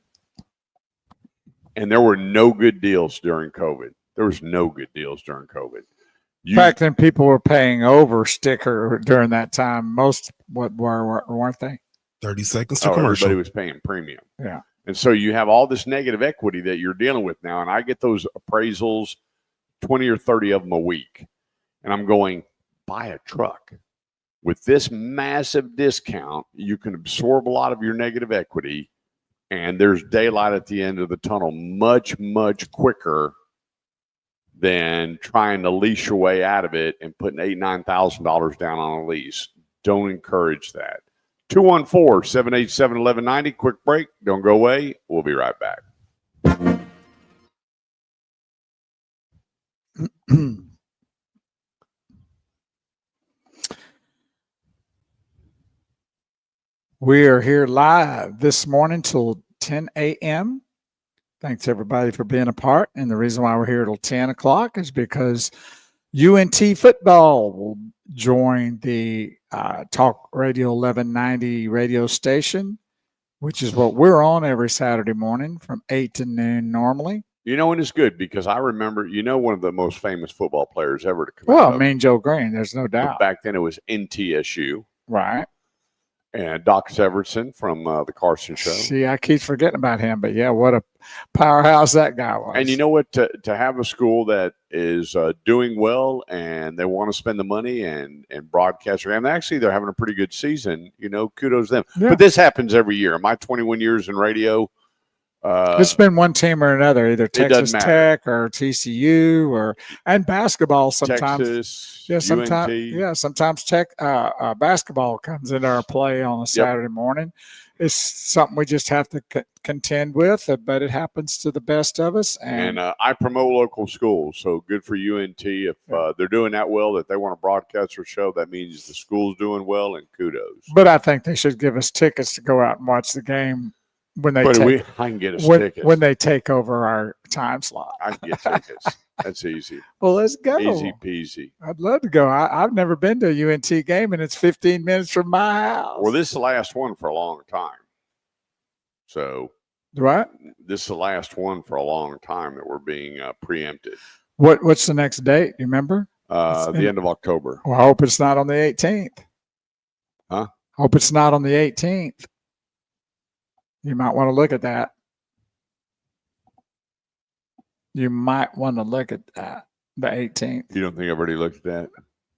And there were no good deals during COVID. There was no good deals during COVID. In fact, then people were paying over sticker during that time. Most weren't they? 30 seconds to commercial. Everybody was paying premium. Yeah. And so you have all this negative equity that you're dealing with now. And I get those appraisals, 20 or 30 of them a week. And I'm going, buy a truck. With this massive discount, you can absorb a lot of your negative equity. And there's daylight at the end of the tunnel much, much quicker than trying to lease your way out of it and putting $8,000, $9,000 down on a lease. Don't encourage that. 214-787-1190. Quick break. Don't go away. We'll be right back. We are here live this morning till 10 a.m. Thanks, everybody, for being a part. And the reason why we're here till 10 o'clock is because UNT football will join the Talk Radio 1190 radio station, which is what we're on every Saturday morning from 8 to noon normally. You know, and it's good because I remember, one of the most famous football players ever to come Well, out. I mean, Joe Green, there's no doubt. Back then it was NTSU. Right. And Doc Severson from the Carson Show. See, I keep forgetting about him, but yeah, what a powerhouse that guy was. And you know what? To have a school that is doing well and they want to spend the money and broadcast, and actually they're having a pretty good season, kudos to them. Yeah. But this happens every year. My 21 years in radio. It's been one team or another, either Texas Tech or TCU and basketball sometimes. Texas, sometimes Tech basketball comes into our play on a Saturday morning. It's something we just have to contend with, but it happens to the best of us. And I promote local schools, so good for UNT. If they're doing that well, that they want to broadcast their show, that means the school's doing well, and kudos. But I think they should give us tickets to go out and watch the game. I can get us tickets. When they take over our time slot. I can get tickets. That's easy. Well, let's go. Easy peasy. I'd love to go. I've never been to a UNT game, and it's 15 minutes from my house. Well, this is the last one for a long time. So what? This is the last one for a long time that we're being preempted. What's the next date? You remember? The end of October. Well, I hope it's not on the 18th. Huh? Hope it's not on the 18th. You might want to look at that. You might want to look at that, the 18th. You don't think I've already looked at that?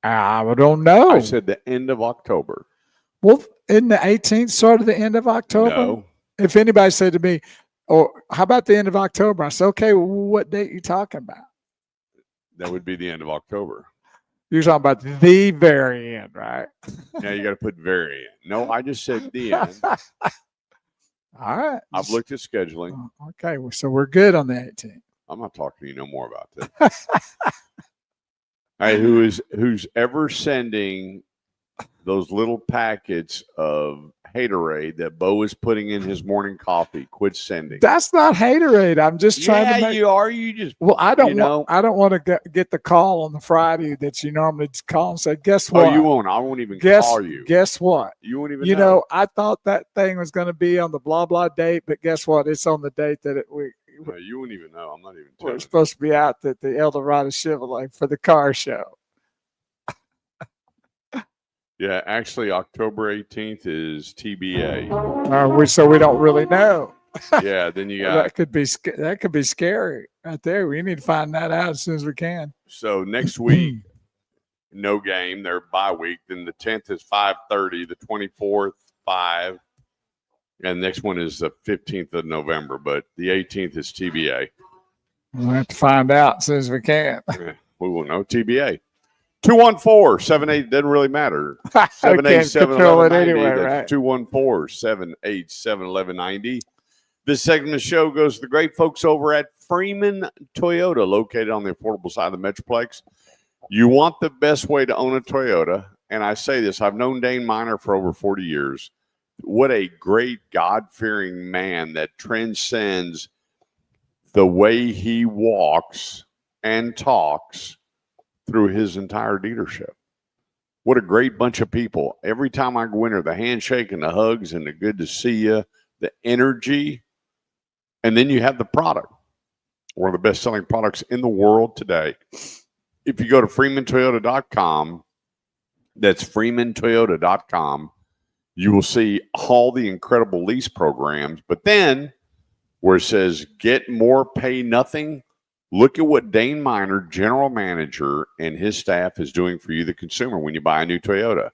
I don't know. I said the end of October. Well, isn't the 18th sort of the end of October? No. If anybody said to me, "Oh, how about the end of October?" I said, "Okay, well, what date are you talking about?" That would be the end of October. You're talking about the very end, right? Yeah, you got to put very end. No, I just said the end. All right. I've looked at scheduling. Okay, so we're good on the 18th. I'm not talking to you no more about this. Hey, who's ever sending those little packets of haterade that Bo is putting in his morning coffee, quit sending. That's not haterade. I'm just trying to make. You are. You just. Well, I don't. You know, I don't want to get the call on the Friday that you normally call and say, "Guess what?" Oh, you won't. I won't even call you. Guess what? You won't even. You know, I thought that thing was going to be on the blah blah date, but guess what? It's on the date that No, you won't even know. I'm not even. We're supposed to be out at the El Dorado Chevrolet for the car show. Yeah, actually, October 18th is TBA. So we don't really know. Yeah, then you got that could be scary right there. We need to find that out as soon as we can. So next week, no game. They're bye week. Then the 10th is 5:30. The 24th 5, and next one is the 15th of November. But the 18th is TBA. We'll have to find out as soon as we can. We will know TBA. 214-78 doesn't really matter. 787-1190. Anyway, right? 214-787-1190. This segment of the show goes to the great folks over at Freeman Toyota, located on the affordable side of the Metroplex. You want the best way to own a Toyota, and I say this, I've known Dane Miner for over 40 years. What a great God-fearing man that transcends the way he walks and talks through his entire dealership. What a great bunch of people. Every time I go in there, the handshake and the hugs and the good to see you, the energy, and then you have the product. One of the best-selling products in the world today. If you go to freemantoyota.com, that's freemantoyota.com, you will see all the incredible lease programs. But then where it says get more, pay nothing, look at what Dane Miner, general manager, and his staff is doing for you, the consumer, when you buy a new Toyota.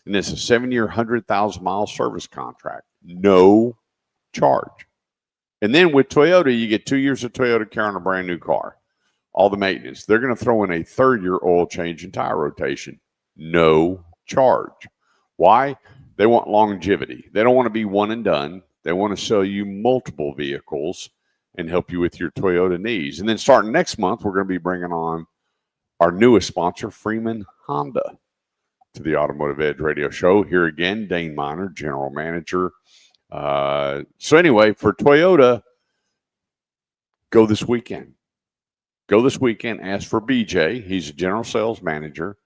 And it's a 7-year, 100,000-mile service contract. No charge. And then with Toyota, you get 2 years of Toyota care on a brand new car. All the maintenance. They're going to throw in a 3rd-year oil change and tire rotation. No charge. Why? They want longevity. They don't want to be one and done. They want to sell you multiple vehicles and help you with your Toyota needs. And then starting next month, we're going to be bringing on our newest sponsor, Freeman Honda, to the Automotive Edge radio show. Here again, Dane Miner, general manager. So anyway, for Toyota, go this weekend. Go this weekend, ask for BJ. He's a general sales manager,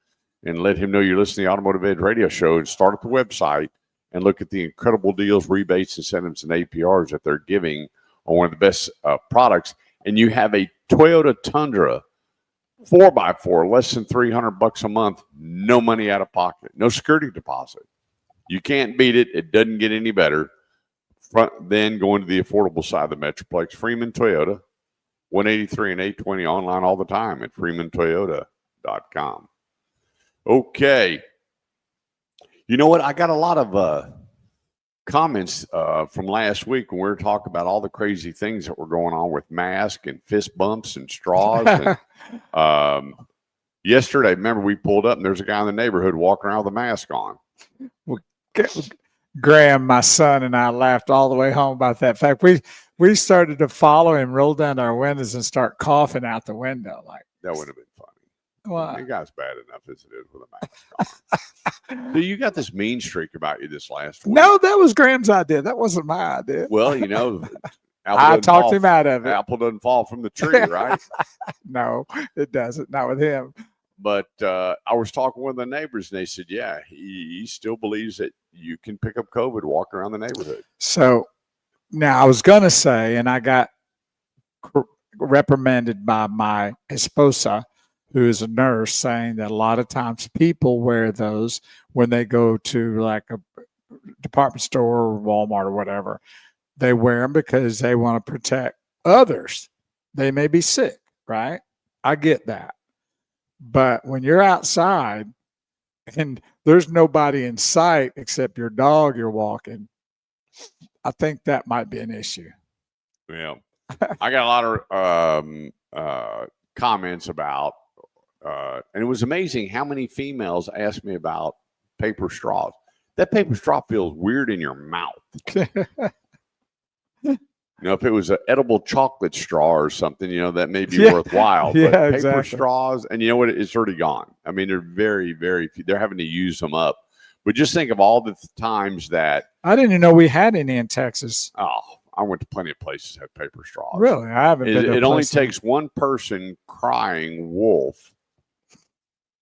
and let him know you're listening to the Automotive Edge radio show, and start at the website and look at the incredible deals, rebates, incentives, and APRs that they're giving on one of the best products. And you have a Toyota Tundra 4x4, less than $300 a month, no money out of pocket, no security deposit. You can't beat it. It doesn't get any better. Then going to the affordable side of the Metroplex, Freeman Toyota, 183 and 820, online all the time at freemantoyota.com. Okay. You know what? I got a lot of comments from last week when we were talking about all the crazy things that were going on with masks and fist bumps and straws. And, yesterday, remember, we pulled up and there's a guy in the neighborhood walking around with a mask on. Graham, my son, and I laughed all the way home about that. In fact, we started to follow him, roll down our windows, and start coughing out the window. Like that would have been funny. Well, you guys bad enough as it is with a mask on. So you got this mean streak about you this last week. No, that was Graham's idea. That wasn't my idea. Well, you know, I talked him out of it. Apple doesn't fall from the tree, right? No, it doesn't. Not with him. But I was talking with the neighbors, and they said, yeah, he still believes that you can pick up COVID walking around the neighborhood. So now I was going to say, and I got reprimanded by my esposa, who is a nurse, saying that a lot of times people wear those when they go to like a department store or Walmart or whatever. They wear them because they want to protect others. They may be sick, right? I get that. But when you're outside and there's nobody in sight except your dog you're walking, I think that might be an issue. Yeah. I got a lot of comments about, and it was amazing how many females asked me about paper straws. That paper straw feels weird in your mouth. You know, if it was an edible chocolate straw or something, you know, that may be worthwhile. But yeah, paper straws, and you know what? It's already gone. I mean, they're very, very few. They're having to use them up. But just think of all the times that I didn't even know we had any in Texas. I went to plenty of places that have paper straws. Really, I haven't been. To It a only place takes one person crying wolf.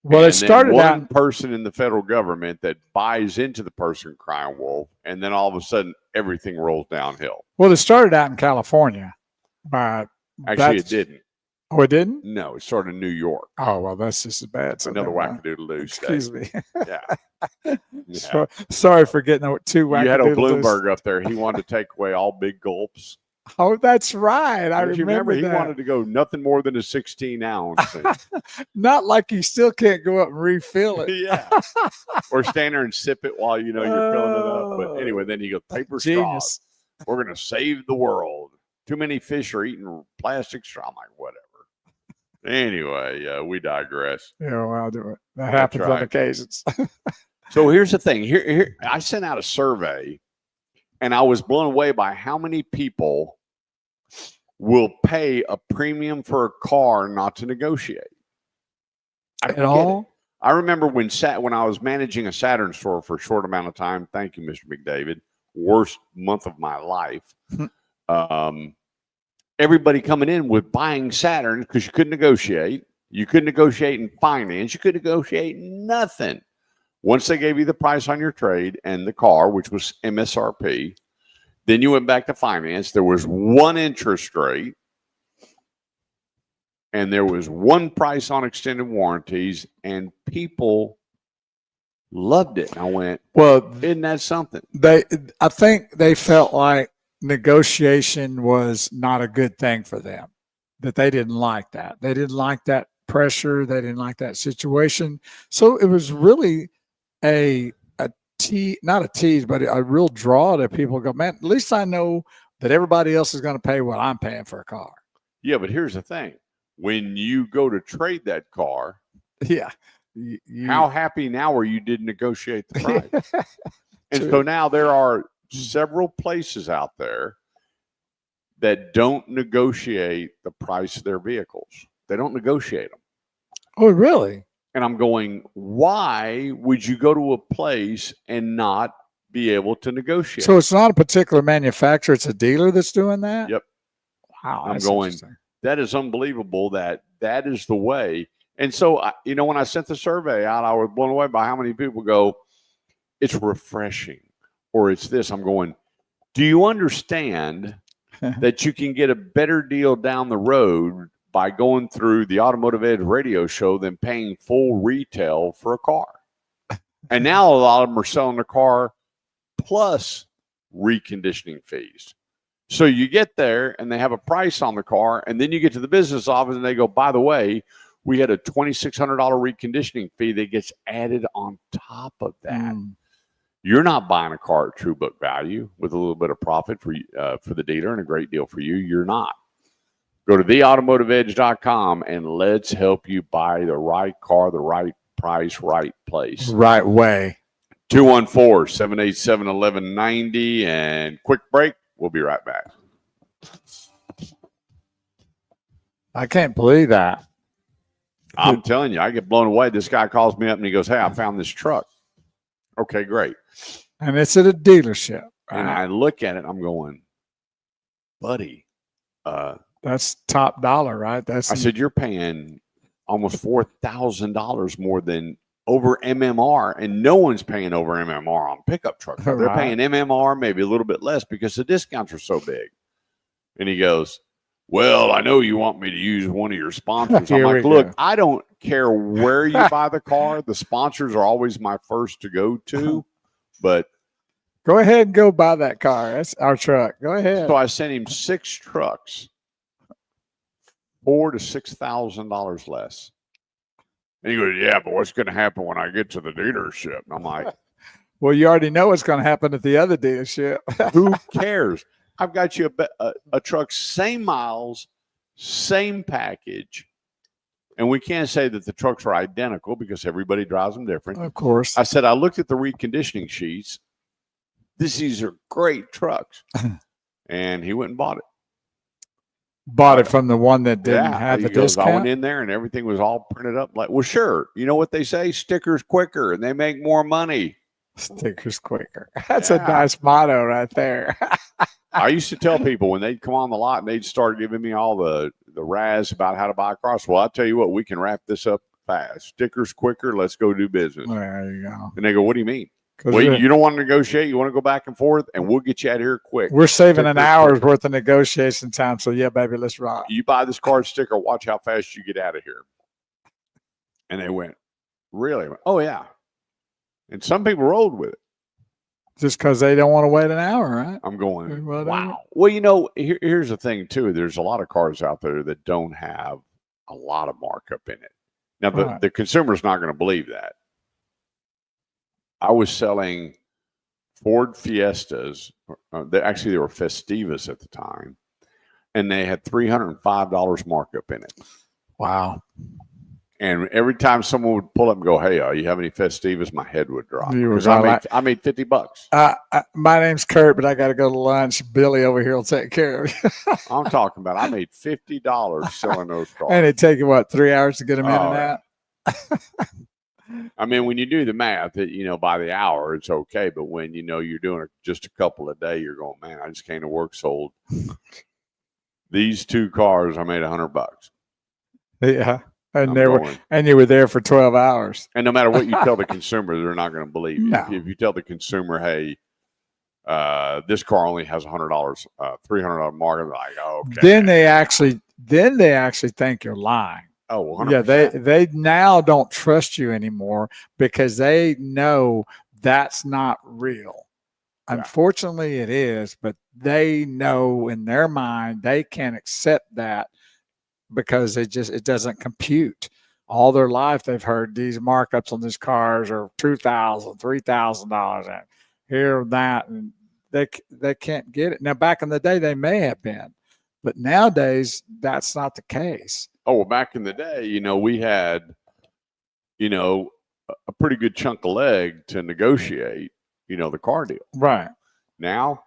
Well, and it started then out. one person in the federal government that buys into the person crying wolf, and then all of a sudden everything rolls downhill. Well, it started out in California, but Actually, it didn't. Oh, it didn't? No, it started in New York. Oh, well, that's just as bad. So Another never mind. wackadoodle Excuse me. Yeah. Sorry for getting too wackadoodle. You had old Bloomberg up there. He wanted to take away all big gulps. Oh, that's right. I remember that. He wanted to go nothing more than a 16 ounce. Not like you still can't go up and refill it. Yeah. Or stand there and sip it while you're filling it up. But anyway, then he goes, paper straws. We're going to save the world. Too many fish are eating plastic straw. I'm like, whatever. Anyway, we digress. Yeah, well, I'll do it. That happens on occasions. So here's the thing. Here, I sent out a survey, and I was blown away by how many people will pay a premium for a car not to negotiate. At all? I remember when I was managing a Saturn store for a short amount of time. Thank you, Mr. McDavid. Worst month of my life. Everybody coming in with buying Saturn because you couldn't negotiate. You couldn't negotiate in finance. You couldn't negotiate nothing. Once they gave you the price on your trade and the car, which was MSRP, then you went back to finance. There was one interest rate, and there was one price on extended warranties, and people loved it. And I went, well, isn't that something? I think they felt like negotiation was not a good thing for them, that they didn't like that. They didn't like that pressure. They didn't like that situation. So it was really not a tease, but a real draw that people go, man, at least I know that everybody else is going to pay what I'm paying for a car. Yeah, but here's the thing. When you go to trade that car, yeah, how happy now are you did negotiate the price? And so now there are several places out there that don't negotiate the price of their vehicles. They don't negotiate them. Oh, really? And I'm going, why would you go to a place and not be able to negotiate? So it's not a particular manufacturer, it's a dealer that's doing that? Yep. Wow. I'm going, that is unbelievable that is the way. And so, when I sent the survey out, I was blown away by how many people go, it's refreshing, or it's this. I'm going, do you understand that you can get a better deal down the road by going through the Automotive Edge radio show than paying full retail for a car? And now a lot of them are selling the car plus reconditioning fees. So you get there and they have a price on the car, and then you get to the business office and they go, by the way, we had a $2,600 reconditioning fee that gets added on top of that. You're not buying a car at true book value with a little bit of profit for the dealer and a great deal for you. You're not. Go to theautomotiveedge.com and let's help you buy the right car, the right price, right place. Right way. 214-787-1190. And quick break. We'll be right back. I can't believe that. I'm telling you, I get blown away. This guy calls me up and he goes, hey, I found this truck. Okay, great. And it's at a dealership. Right? And I look at it, I'm going, buddy. That's top dollar, right? I said, you're paying almost $4,000 more than over MMR, and no one's paying over MMR on pickup trucks. They're paying MMR maybe a little bit less because the discounts are so big. And he goes, well, I know you want me to use one of your sponsors. I'm like, look, I don't care where you buy the car. The sponsors are always my first to go to, but go ahead and go buy that car. That's our truck. Go ahead. So I sent him 6 trucks, $4,000 to $6,000 less. And he goes, yeah, but what's going to happen when I get to the dealership? And I'm like, well, you already know what's going to happen at the other dealership. Who cares? I've got you a truck, same miles, same package. And we can't say that the trucks are identical because everybody drives them different. Of course. I said, I looked at the reconditioning sheets. These are great trucks. And he went and bought it. Bought it from the one that didn't have the discount? I went in there and everything was all printed up. Like, well, sure. You know what they say? Stickers quicker and they make more money. Stickers quicker. That's a Yeah. nice motto right there. I used to tell people when they'd come on the lot and they'd start giving me all the razz about how to buy a car. Well, I'll tell you what, we can wrap this up fast. Stickers quicker. Let's go do business. There you go. And they go, what do you mean? 'Cause Well, you don't want to negotiate. You want to go back and forth, and we'll get you out of here quick. we're saving an Stickers hour's quicker. worth of negotiation time. So yeah, baby, let's rock. You buy this car sticker, watch how fast you get out of here. And they went, really? I went, oh, yeah. And some people rolled with it. Just because they don't want to wait an hour, right? I'm going, Whatever. wow. Well, you know, here's the thing, too. There's a lot of cars out there that don't have a lot of markup in it. Now, Right. the consumer's not going to believe that. I was selling Ford Fiestas. They were Festivas at the time, and they had $305 markup in it. Wow. And every time someone would pull up and go, "Hey, you have any Festivas?" my head would drop. You were Because right. I made $50. My name's Kurt, but I got to go to lunch. Billy over here will take care of you. I'm talking about I made $50 selling those cars. And it'd take you, what, 3 hours to get them in Oh, and yeah. out? I mean, when you do the math, by the hour, it's okay. But when, you're doing just a couple a day, you're going, man, I just came to work, sold these 2 cars. I made $100. Yeah. And I'm going. you were there for 12 hours. And no matter what you tell the consumer, they're not going to believe you. No. If you tell the consumer, hey, this car only has $100, $300 market, they're like, oh, okay. Then they actually think you're lying. Oh, 100%. Yeah, they now don't trust you anymore because they know that's not real. Yeah. Unfortunately, it is, but they know in their mind they can't accept that because it doesn't compute. All their life they've heard these markups on these cars are $2,000, $3,000, and here and that, and they can't get it. Now, back in the day, they may have been, but nowadays that's not the case. Oh, well, back in the day, we had, a pretty good chunk of leg to negotiate, the car deal. Right. Now,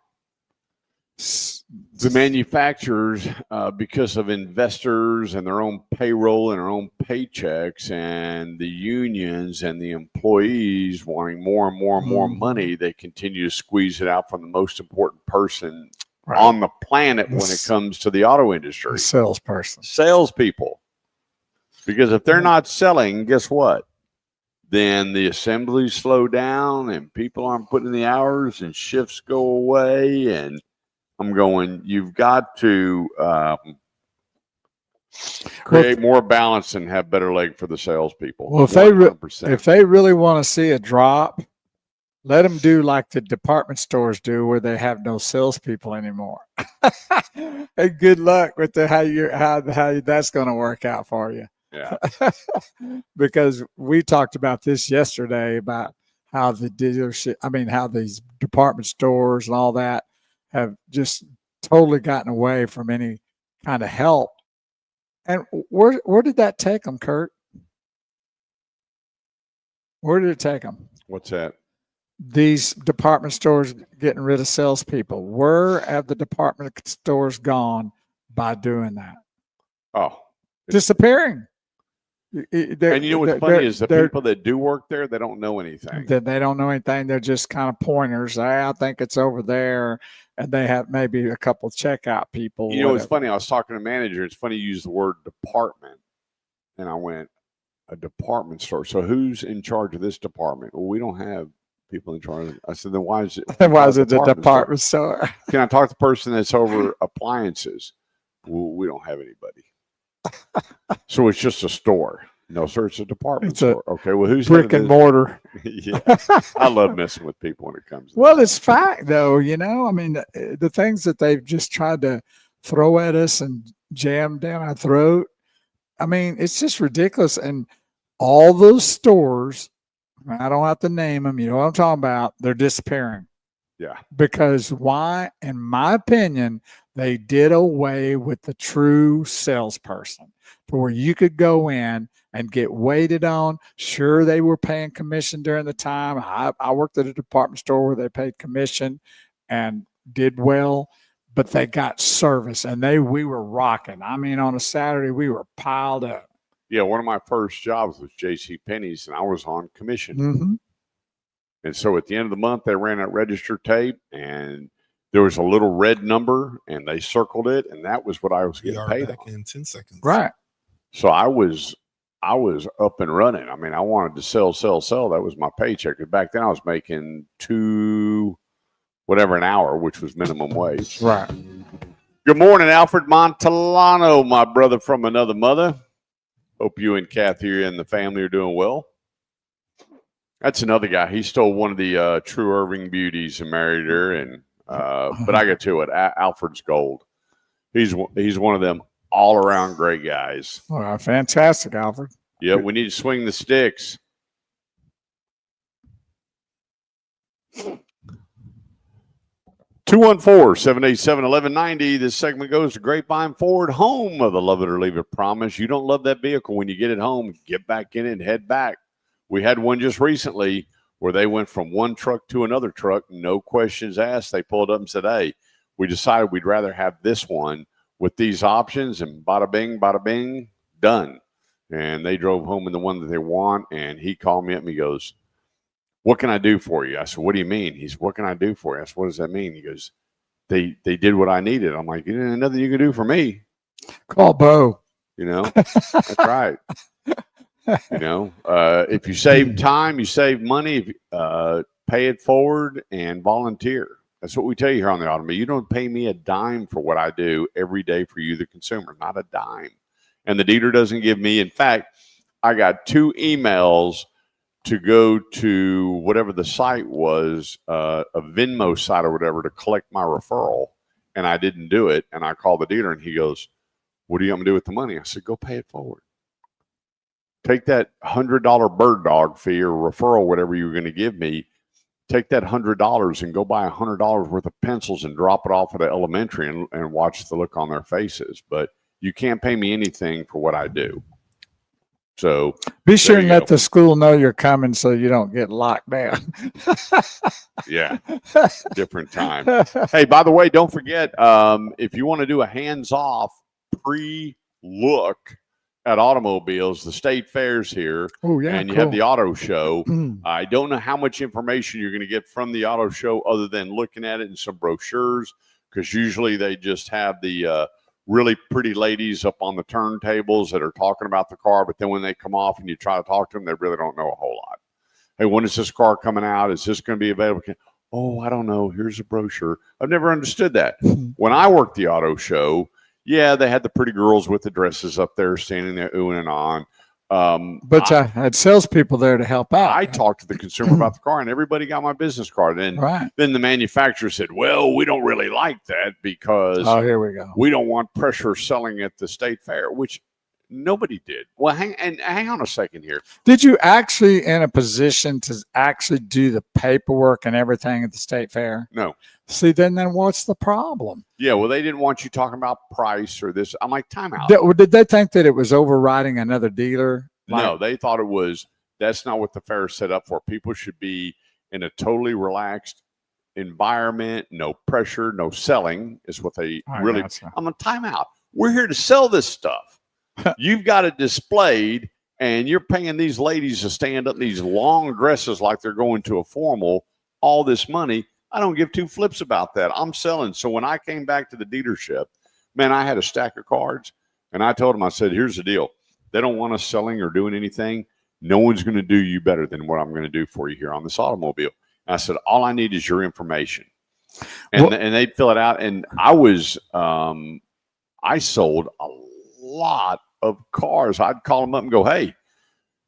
the manufacturers, because of investors and their own payroll and their own paychecks and the unions and the employees wanting more and more and more money, they continue to squeeze it out from the most important person on the planet when it comes to the auto industry. Salesperson. Salespeople. Because if they're not selling, guess what? Then the assemblies slow down and people aren't putting in the hours and shifts go away. And I'm going, you've got to create more balance and have better leg for the salespeople. Well, if they really want to see a drop, let them do like the department stores do, where they have no salespeople anymore. Hey, good luck with how that's going to work out for you. Yeah. Because we talked about this yesterday about how how these department stores and all that have just totally gotten away from any kind of help. And where did that take them, Kurt? Where did it take them? What's that? These department stores getting rid of salespeople. Where have the department stores gone by doing that? Oh, disappearing. And what's funny is the people that do work there, they don't know anything. They don't know anything. They're just kind of pointers. I think it's over there. And they have maybe a couple of checkout people. It's funny. I was talking to a manager. It's funny you use the word department. And I went, a department store. So who's in charge of this department? Well, we don't have people in charge. I said, then why is it? Why is it the department store? Can I talk to the person that's over appliances? Well, we don't have anybody. So it's just a store. No, sir, it's a department store. Okay, well, who's brick and mortar? Yeah, I love messing with people when it comes to well, that. It's fact, though. I mean, the things that they've just tried to throw at us and jam down our throat. I mean, it's just ridiculous. And all those stores, I don't have to name them. You know what I'm talking about? They're disappearing. Yeah. Because why? In my opinion, they did away with the true salesperson, to where you could go in and get waited on. Sure, they were paying commission during the time. I worked at a department store where they paid commission and did well, but they got service, and we were rocking. I mean, on a Saturday, we were piled up. Yeah, one of my first jobs was J.C. Penney's, and I was on commission. Mm-hmm. And so at the end of the month, they ran that register tape, and there was a little red number, and they circled it, and that was what I was We getting are paid back on. in 10 seconds. Right. So I was up and running. I mean, I wanted to sell. That was my paycheck. And back then I was making $2 an hour, which was minimum wage. Right. Good morning, Alfred Montellano, my brother from another mother. Hope you and Kathy and the family are doing well. That's another guy. He stole one of the True Irving beauties and married her. And but I got to it. Alfred's gold. He's one of them all around great guys. Well, fantastic, Alfred. Yeah, we need to swing the sticks. (214-787-1190). This segment goes to Grapevine Ford, home of the love it or leave it promise. You don't love that vehicle when you get it home, get back in it and head back. We had one just recently where they went from one truck to another truck, no questions asked. They pulled up and said, hey, we decided we'd rather have this one with these options, and bada bing, done. And they drove home in the one that they want, and he called me up and he goes, what can I do for you? I said, what do you mean? He said, what can I do for you? I said, what does that mean? He goes, they did what I needed. I'm like, there's nothing you can do for me. Call Bo. You know, that's right. You know, if you save time, you save money, pay it forward and volunteer. That's what we tell you here on the Automotive. You don't pay me a dime for what I do every day for you, the consumer, not a dime. And the dealer doesn't give me. In fact, I got 2 emails to go to whatever the site was, a Venmo site or whatever, to collect my referral. And I didn't do it. And I called the dealer and he goes, what do you want me to do with the money? I said, go pay it forward. Take that $100 bird dog fee or referral, whatever you were going to give me. Take that $100 and go buy $100 worth of pencils and drop it off at an elementary and watch the look on their faces. But you can't pay me anything for what I do. So be sure and let the school know you're coming so you don't get locked down. Yeah, different time. Hey, by the way, don't forget, if you want to do a hands-off pre-look at automobiles, the state fair's here. Oh, yeah, and you have the auto show. I don't know how much information you're going to get from the auto show other than looking at it in some brochures, because usually they just have the really pretty ladies up on the turntables that are talking about the car, but then when they come off and you try to talk to them, they really don't know a whole lot. Hey, when is this car coming out? Is this going to be available? Oh, I don't know. Here's a brochure. I've never understood that. When I worked the auto show, yeah, they had the pretty girls with the dresses up there standing there oohing and on. But I had salespeople there to help out. I talked to the consumer about the car, and everybody got my business card. And then the manufacturer said, well, we don't really like that because here we go. We don't want pressure selling at the state fair, which nobody did. Well, hang on a second here. Did you actually in a position to actually do the paperwork and everything at the state fair? No. See, then what's the problem? Yeah, well, they didn't want you talking about price or this. I'm like, time out. Did they think that it was overriding another dealer? No, they thought it was. That's not what the fair is set up for. People should be in a totally relaxed environment, no pressure, no selling is what they really. I'm a timeout. We're here to sell this stuff. You've got it displayed, and you're paying these ladies to stand up in these long dresses like they're going to a formal, all this money. I don't give 2 flips about that. I'm selling. So when I came back to the dealership, man, I had a stack of cards, and I told them, I said, here's the deal. They don't want us selling or doing anything. No one's going to do you better than what I'm going to do for you here on this automobile. And I said, all I need is your information. And they'd fill it out. And I was, I sold a lot of cars. I'd call them up and go, hey,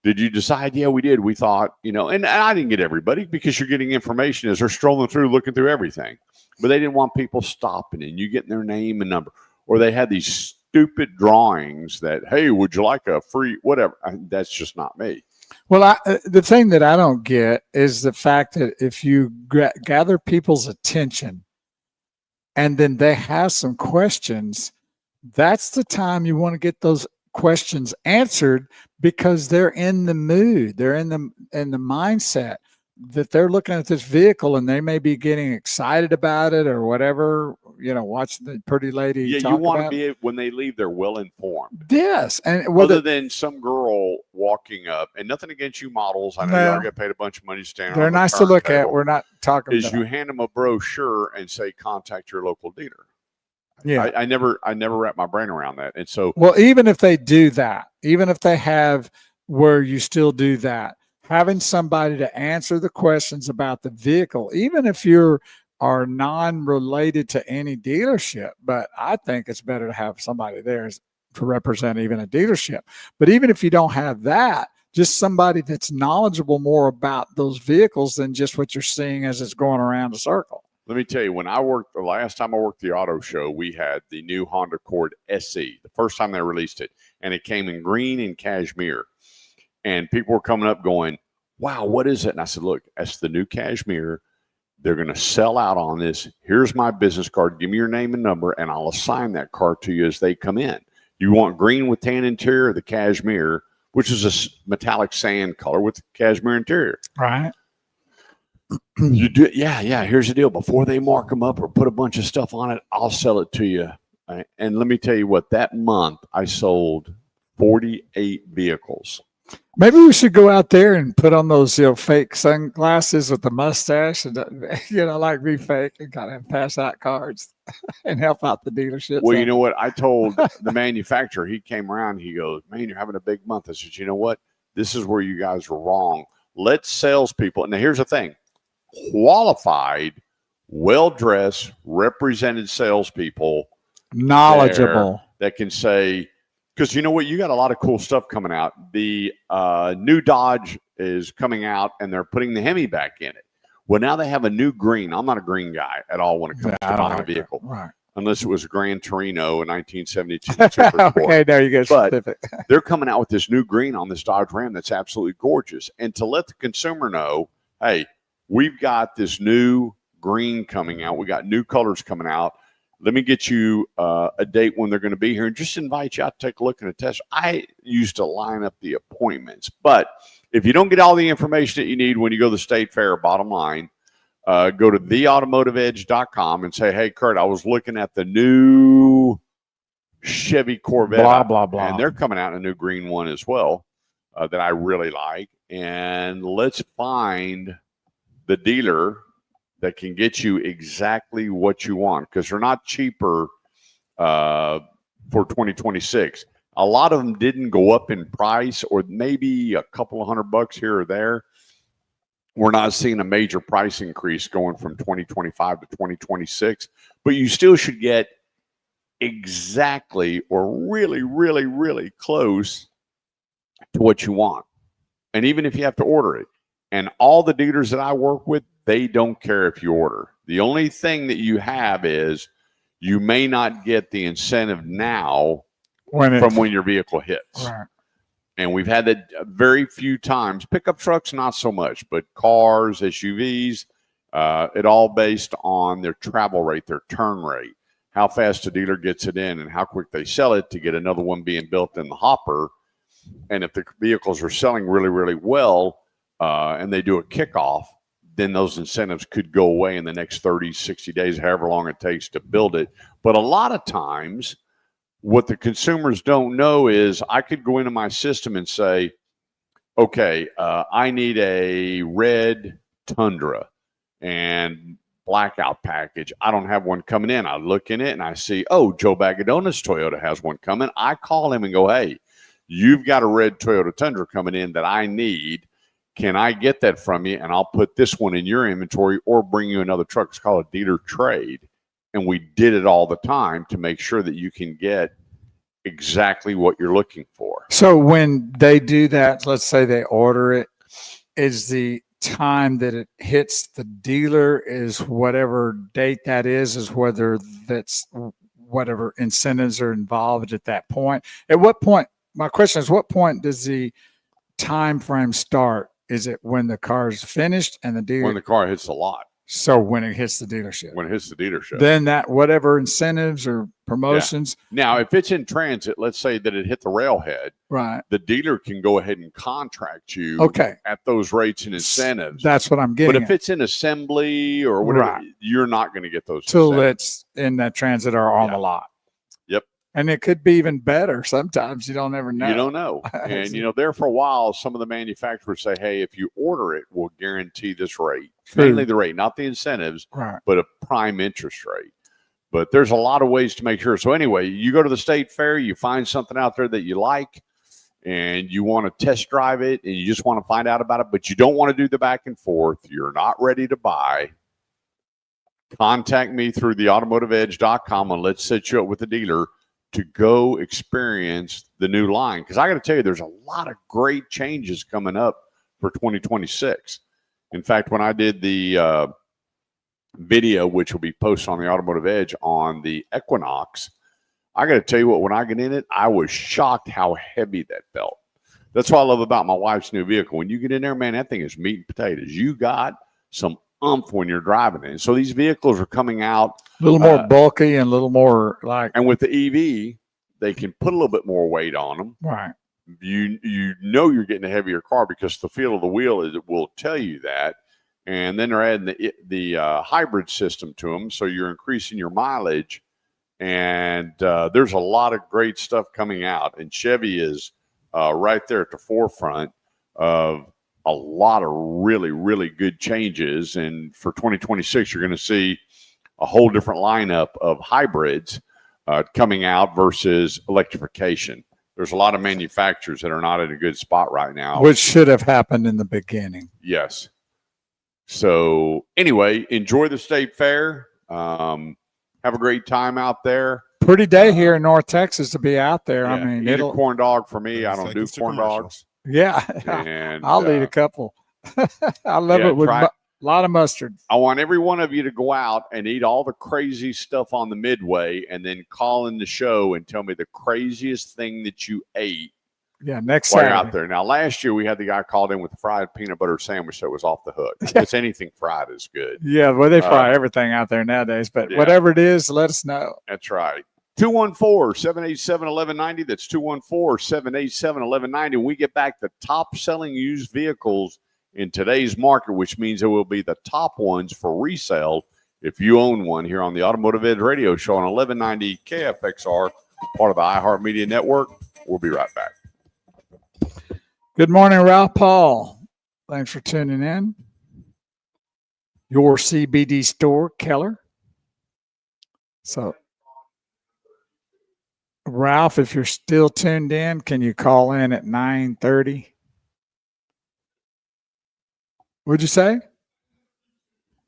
did you decide? Yeah, we did. We thought, and I didn't get everybody because you're getting information as they're strolling through, looking through everything. But they didn't want people stopping and you getting their name and number. Or they had these stupid drawings that, hey, would you like a free whatever? That's just not me. Well, the thing that I don't get is the fact that if you gather people's attention and then they have some questions, that's the time you want to get those questions answered because they're in the mood, they're in the mindset that they're looking at this vehicle and they may be getting excited about it or whatever, watching the pretty lady. Yeah, you want to be, when they leave, they're well informed. Yes. And other than some girl walking walking up, and nothing against you models. I know No. y'all get paid a bunch of money to stand They're on the nice to look at. turntable, We're not talking is about. you hand them a brochure and say, contact your local dealer. Yeah. I never wrap my brain around that. And so, Well, even if they do that, even if they have where you still do that, having somebody to answer the questions about the vehicle, even if you are non-related to any dealership, but I think it's better to have somebody there to represent even a dealership. But even if you don't have that, just somebody that's knowledgeable more about those vehicles than just what you're seeing as it's going around a circle. let me tell you, when the last time I worked the auto show, we had the new Honda Accord SE, the first time they released it, and it came in green and cashmere. And people were coming up going, wow, what is it? And I said, look, that's the new cashmere. They're going to sell out on this. Here's my business card. Give me your name and number, and I'll assign that card to you as they come in. You want green with tan interior or the cashmere, which is a metallic sand color with cashmere interior. Right. You do, yeah. Here's the deal. Before they mark them up or put a bunch of stuff on it, I'll sell it to you. Right? And let me tell you what, that month I sold 48 vehicles. Maybe we should go out there and put on those fake sunglasses with the mustache and like be fake and kind of pass out cards and help out the dealership. Well, you know what? I told the manufacturer, he came around, he goes, man, you're having a big month. I said, you know what? This is where you guys are wrong. Let salespeople, and now here's the thing, qualified, well-dressed, represented salespeople, knowledgeable, that can say, because you know what, you got a lot of cool stuff coming out. The new Dodge is coming out, and they're putting the Hemi back in it. Well, now they have a new green. I'm not a green guy at all when it comes to buying a vehicle, right? Unless it was a Gran Torino in 1972 Super Sport. Okay, there you go. But they're coming out with this new green on this Dodge Ram that's absolutely gorgeous. And to let the consumer know, hey, we've got this new green coming out. We got new colors coming out. Let me get you a date when they're going to be here and just invite you out to take a look and a test. I used to line up the appointments. But if you don't get all the information that you need when you go to the State Fair, bottom line, go to theautomotiveedge.com and say, hey, Kurt, I was looking at the new Chevy Corvette. Blah, blah, blah. And they're coming out in a new green one as well that I really like. And let's find the dealer that can get you exactly what you want, because they're not cheaper for 2026. A lot of them didn't go up in price, or maybe a couple of $100 here or there. We're not seeing a major price increase going from 2025 to 2026, but you still should get exactly or really, really, really close to what you want. And even if you have to order it, and all the dealers that I work with, they don't care if you order. The only thing that you have is you may not get the incentive now from when your vehicle hits. Right. And we've had that very few times. Pickup trucks, not so much, but cars, SUVs, it all based on their travel rate, their turn rate, how fast a dealer gets it in and how quick they sell it to get another one being built in the hopper. And if the vehicles are selling really, really well and they do a kickoff, then those incentives could go away in the next 30, 60 days, however long it takes to build it. But a lot of times, what the consumers don't know is I could go into my system and say, okay, I need a red Tundra and blackout package. I don't have one coming in. I look in it and I see, oh, Joe Bagadona's Toyota has one coming. I call him and go, hey, you've got a red Toyota Tundra coming in that I need. Can I get that from you? And I'll put this one in your inventory or bring you another truck. It's called a dealer trade. And we did it all the time to make sure that you can get exactly what you're looking for. So when they do that, let's say they order it, is the time that it hits the dealer is whatever date that is whether that's whatever incentives are involved at that point. At what point, my question is, what point does the time frame start? Is it when the car is finished and the dealer? When the car hits the lot. So when it hits the dealership. When it hits the dealership. Then that whatever incentives or promotions. Yeah. Now, if it's in transit, let's say that it hit the railhead. Right. The dealer can go ahead and contract you at those rates and incentives. That's what I'm getting But if it's in assembly or whatever, you're not going to get those till incentives. it's in that transit or on the lot. Yep. And it could be even better. Sometimes you don't ever know. You don't know. And, there for a while, some of the manufacturers say, hey, if you order it, we'll guarantee this rate. True. Mainly the rate, not the incentives, Right. but a prime interest rate. But there's a lot of ways to make sure. So anyway, you go to the state fair, you find something out there that you like, and you want to test drive it, and you just want to find out about it, but you don't want to do the back and forth. You're not ready to buy. Contact me through theautomotiveedge.com, and let's set you up with a dealer to go experience the new line. Because I got to tell you, there's a lot of great changes coming up for 2026. In fact, when I did the video, which will be posted on the Automotive Edge on the Equinox, I got to tell you what, when I get in it, I was shocked how heavy that felt. That's what I love about my wife's new vehicle. When you get in there, man, that thing is meat and potatoes. You got some oomph when you're driving it. And so these vehicles are coming out a little more bulky and a little more like. And with the EV, they can put a little bit more weight on them. Right. You know you're getting a heavier car because the feel of the wheel will tell you that. And then they're adding the hybrid system to them, so you're increasing your mileage. And there's a lot of great stuff coming out. And Chevy is right there at the forefront of a lot of really, really good changes. And for 2026, you're going to see a whole different lineup of hybrids coming out versus electrification. There's a lot of manufacturers that are not in a good spot right now. Which should have happened in the beginning. Yes. So anyway, enjoy the state fair. Have a great time out there. Pretty day here in North Texas to be out there. Yeah, I mean, eat a corn dog for me. I don't do corn dogs. Yeah. And I'll eat a couple. I love it with a lot of mustard. I want every one of you to go out and eat all the crazy stuff on the Midway and then call in the show and tell me the craziest thing that you ate. Yeah, next while Saturday. you're out there. Now, last year we had the guy called in with a fried peanut butter sandwich that was off the hook. It's anything fried is good. Yeah, well, they fry everything out there nowadays. But whatever it is, let us know. That's right. 214-787-1190. That's 214-787-1190. When we get back, the top selling used vehicles in today's market, which means it will be the top ones for resale if you own one, here on the Automotive Edge Radio Show on 1190 KFXR, part of the iHeartMedia Network. We'll be right back. Good morning, Ralph Paul. Thanks for tuning in. Your CBD store, Keller. So, Ralph, if you're still tuned in, can you call in at 9:30? What'd you say?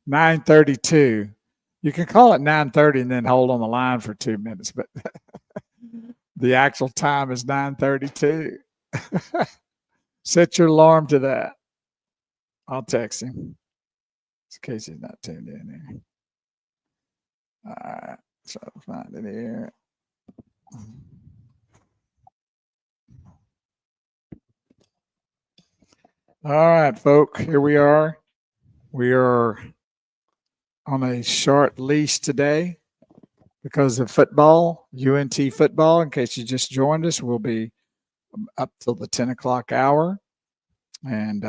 9:32. You can call at 9:30 and then hold on the line for 2 minutes, but the actual time is 9:32. Set your alarm to that. I'll text him in case he's not tuned in here. All right, so I'll find it here. All right, folk, here we are. We are on a short leash today because of football, UNT football. In case you just joined us, we'll be up till the 10 o'clock hour. And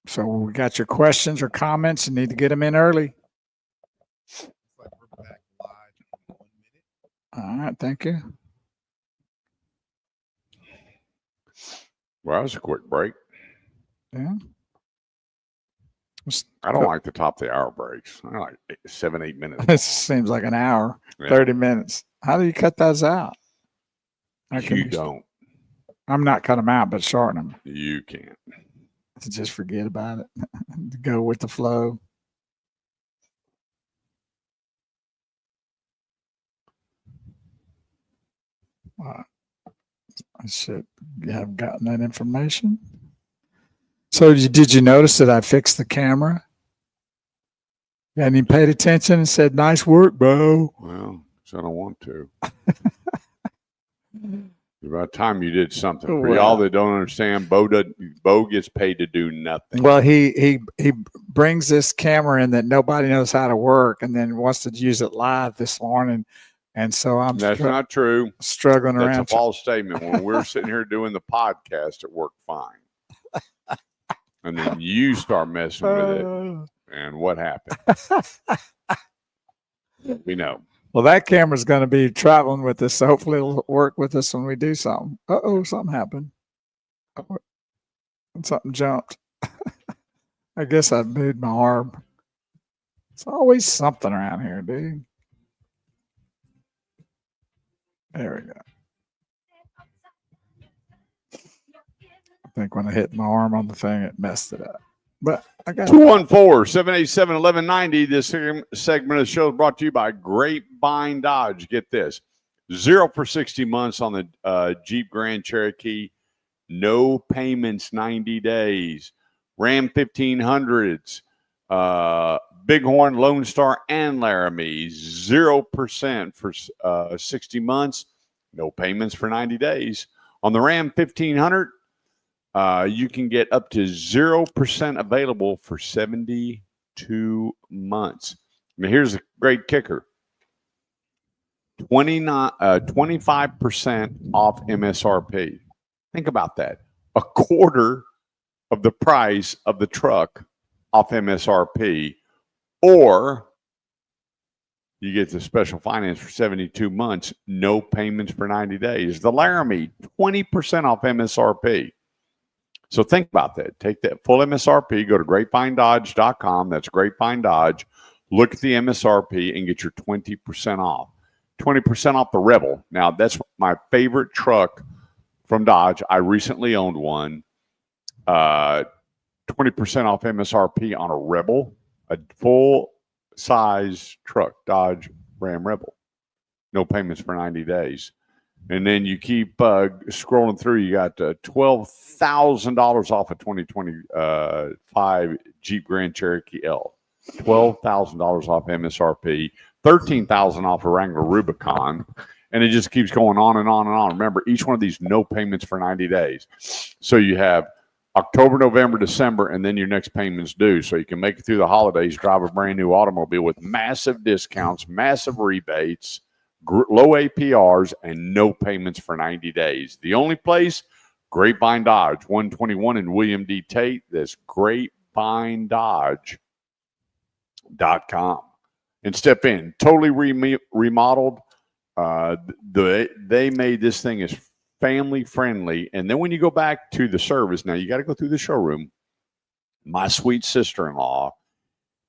so we got your questions or comments. You need to get them in early. All right, thank you. Well, that was a quick break. Yeah. I don't like the top of the hour breaks. I like 7-8 minutes. It seems like an hour, 30 minutes. How do you cut those out? You don't. I'm not cut them out, but shorten them. You can't. To just forget about it. To go with the flow. I should have gotten that information. So did you notice that I fixed the camera? And he paid attention and said, "Nice work, Bo." Well, so I don't want to. About time you did something. For Well, y'all that don't understand, Bo gets paid to do nothing. Well, he brings this camera in that nobody knows how to work, and then wants to use it live this morning. And so That's not true. Struggling around. That's a false statement. When we're sitting here doing the podcast, it worked fine. And then you start messing with it. And what happened? We know. Well, that camera's going to be traveling with us, so hopefully it'll work with us when we do something. Uh-oh, something happened. Oh, something jumped. I guess I moved my arm. It's always something around here, dude. There we go. I think when I hit my arm on the thing, it messed it up. But I got 214-787-1190. This segment of the show is brought to you by Grapevine Dodge. Get this. 0 for 60 months on the Jeep Grand Cherokee. No payments 90 days. Ram 1500s. Bighorn, Lone Star, and Laramie. 0% for 60 months. No payments for 90 days. On the Ram 1500, you can get up to 0% available for 72 months. Now, here's a great kicker. 25% off MSRP. Think about that. A quarter of the price of the truck off MSRP, or you get the special finance for 72 months, no payments for 90 days. The Laramie, 20% off MSRP. So think about that. Take that full MSRP, go to grapevinedodge.com. That's Grapevine Dodge. Look at the MSRP and get your 20% off. 20% off the Rebel. Now, that's my favorite truck from Dodge. I recently owned one. 20% off MSRP on a Rebel, a full-size truck, Dodge Ram Rebel. No payments for 90 days. And then you keep scrolling through. You got $12,000 off a 2025 Jeep Grand Cherokee L. $12,000 off MSRP. $13,000 off a Wrangler Rubicon. And it just keeps going on and on and on. Remember, each one of these no payments for 90 days. So you have October, November, December, and then your next payment's due. So you can make it through the holidays, drive a brand new automobile with massive discounts, massive rebates, low APRs, and no payments for 90 days. The only place, Grapevine Dodge, 121 in William D. Tate. That's grapevinedodge.com. And step in. Totally remodeled. They made this thing as family friendly. And then when you go back to the service, now you got to go through the showroom. My sweet sister-in-law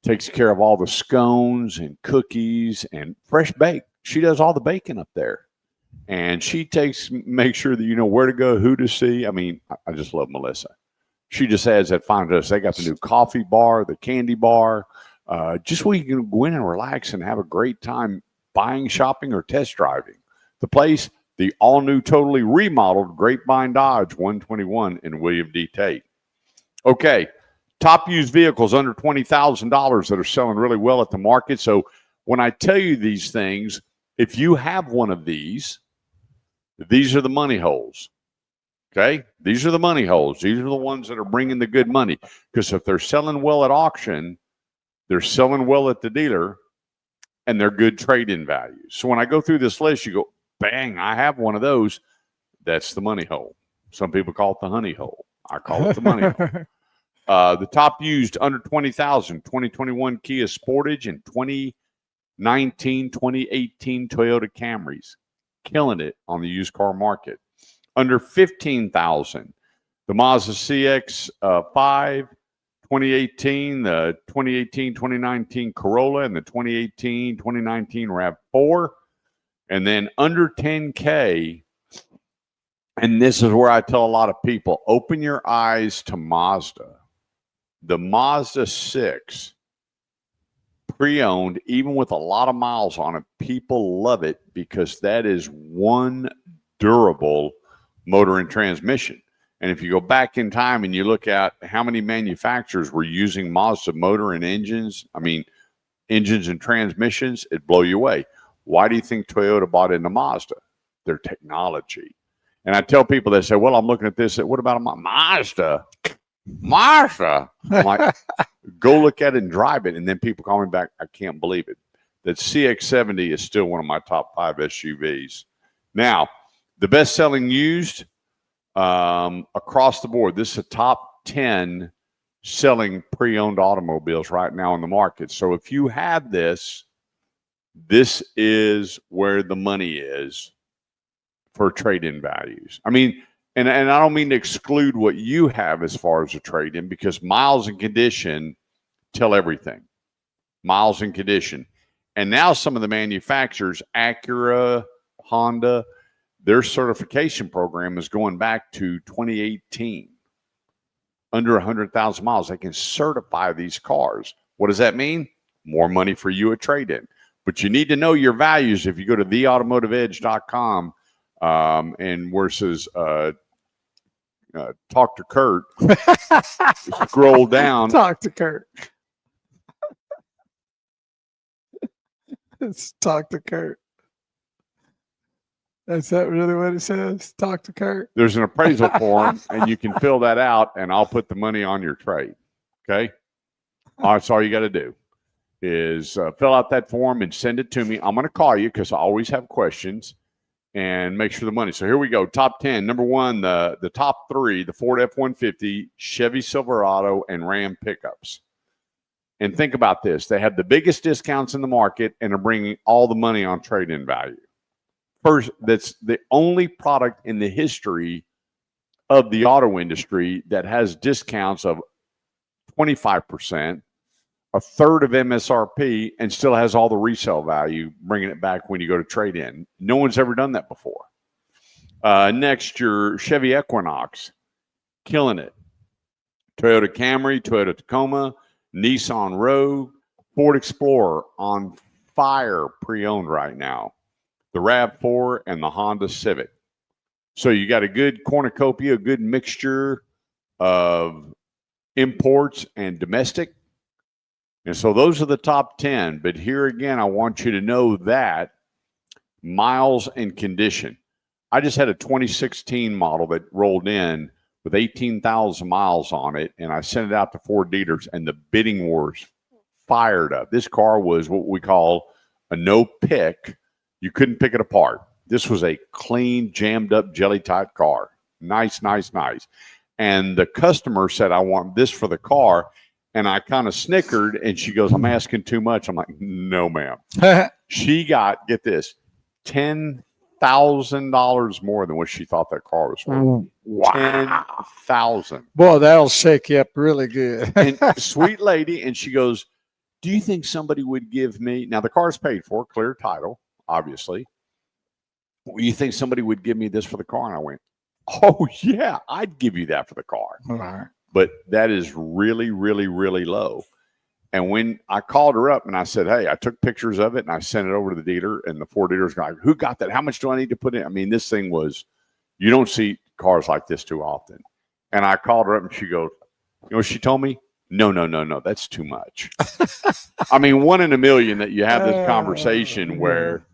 takes care of all the scones and cookies and fresh bake. She does all the baking up there. And she makes sure that you know where to go, who to see. I mean, I just love Melissa. She just adds that fine to us. They got the new coffee bar, the candy bar, just where you can go in and relax and have a great time buying, shopping, or test driving. The place, the all-new, totally remodeled Grapevine Dodge 121 in William D. Tate. Okay, top used vehicles under $20,000 that are selling really well at the market. So when I tell you these things, if you have one of these are the money holes. Okay? These are the money holes. These are the ones that are bringing the good money. Because if they're selling well at auction, they're selling well at the dealer, and they're good trade-in values. So when I go through this list, you go, bang, I have one of those. That's the money hole. Some people call it the honey hole. I call it the money hole. The top used under $20,000, 2021 Kia Sportage and 2019, 2018 Toyota Camrys. Killing it on the used car market. Under $15,000, the Mazda CX-5, 2018, the 2018-2019 Corolla, and the 2018-2019 RAV4. And then under $10K, and this is where I tell a lot of people, open your eyes to Mazda. The Mazda 6, pre-owned, even with a lot of miles on it, people love it because that is one durable motor and transmission. And if you go back in time and you look at how many manufacturers were using Mazda motor and engines, I mean, engines and transmissions, it'd blow you away. Why do you think Toyota bought into Mazda? Their technology. And I tell people, they say, well, I'm looking at this. What about a Mazda? Mazda. I'm like, go look at it and drive it. And then people call me back, I can't believe it. That CX-70 is still one of my top 5 SUVs. Now, the best-selling used across the board. This is a top 10 selling pre-owned automobiles right now in the market. So if you have this, This is where the money is for trade-in values. I mean, and I don't mean to exclude what you have as far as a trade-in, because miles and condition tell everything. Miles and condition. And now some of the manufacturers, Acura, Honda, their certification program is going back to 2018. Under 100,000 miles, they can certify these cars. What does that mean? More money for you at trade-in. But you need to know your values. If you go to theautomotiveedge.com and where it says talk to Kurt, scroll down. Talk to Kurt. Let's talk to Kurt. Is that really what it says? Talk to Kurt. There's an appraisal form, and you can fill that out, and I'll put the money on your trade. Okay? That's all you got to do is fill out that form and send it to me. I'm going to call you because I always have questions, and make sure the money. So here we go. Top 10. Number one, the top three, the Ford F-150, Chevy Silverado, and Ram pickups. And think about this. They have the biggest discounts in the market and are bringing all the money on trade-in value. First, that's the only product in the history of the auto industry that has discounts of 25%, a third of MSRP, and still has all the resale value, bringing it back when you go to trade in. No one's ever done that before. Next, your Chevy Equinox, killing it. Toyota Camry, Toyota Tacoma, Nissan Rogue, Ford Explorer on fire pre-owned right now. The RAV4 and the Honda Civic. So you got a good cornucopia, a good mixture of imports and domestic. And so those are the top 10. But here again, I want you to know that miles and condition. I just had a 2016 model that rolled in with 18,000 miles on it, and I sent it out to 4 dealers, and the bidding wars fired up. This car was what we call a no pick. You couldn't pick it apart. This was a clean, jammed up, jelly tight car. Nice, nice, nice. And the customer said, I want this for the car. And I kind of snickered, and she goes, I'm asking too much. I'm like, no, ma'am. She got, get this, $10,000 more than what she thought that car was worth. Wow. $10,000. Boy, that'll shake you up really good. And sweet lady, and she goes, do you think somebody would give me, now the car's paid for, clear title, obviously. You think somebody would give me this for the car? And I went, oh, yeah, I'd give you that for the car. Right. But that is really, really, really low. And when I called her up and I said, hey, I took pictures of it and I sent it over to the dealer, and the 4 dealers go, who got that? How much do I need to put in? I mean, this thing was, you don't see cars like this too often. And I called her up and she goes, you know what she told me? No, that's too much. I mean, 1 in a million that you have this conversation where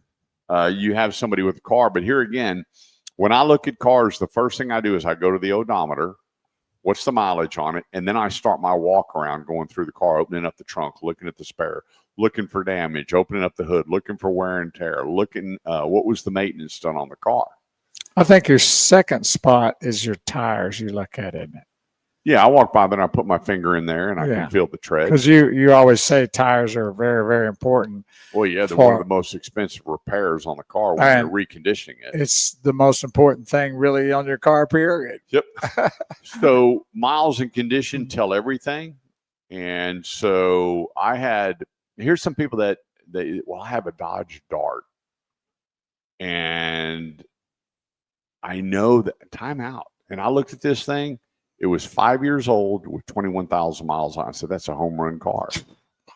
you have somebody with a car. But here again, when I look at cars, the first thing I do is I go to the odometer. What's the mileage on it? And then I start my walk around going through the car, opening up the trunk, looking at the spare, looking for damage, opening up the hood, looking for wear and tear, looking what was the maintenance done on the car. I think your second spot is your tires you look at, isn't it? Yeah, I walk by, then I put my finger in there and I can feel the tread. Because you always say tires are very, very important. Well, yeah, they're one of the most expensive repairs on the car when you're reconditioning it. It's the most important thing really on your car, period. Yep. So miles and condition tell everything. And so here's some people that I have a Dodge Dart. And I know that time out. And I looked at this thing. It was 5 years old with 21,000 miles on it. I said, that's a home run car.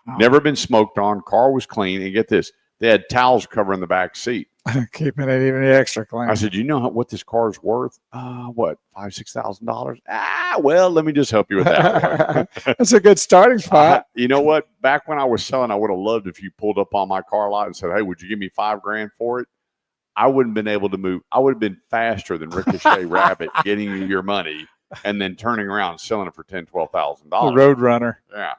Wow. Never been smoked on. Car was clean. And get this, they had towels covering the back seat. Keeping it even extra clean. I said, you know what this car is worth? What, $5,000-$6,000? Well, let me just help you with that one. That's a good starting spot. You know what? Back when I was selling, I would have loved if you pulled up on my car lot and said, hey, would you give me $5,000 for it? I wouldn't have been able to move. I would have been faster than Ricochet Rabbit getting you your money and then turning around and selling it for $10,000, $12,000. The road runner. Yeah.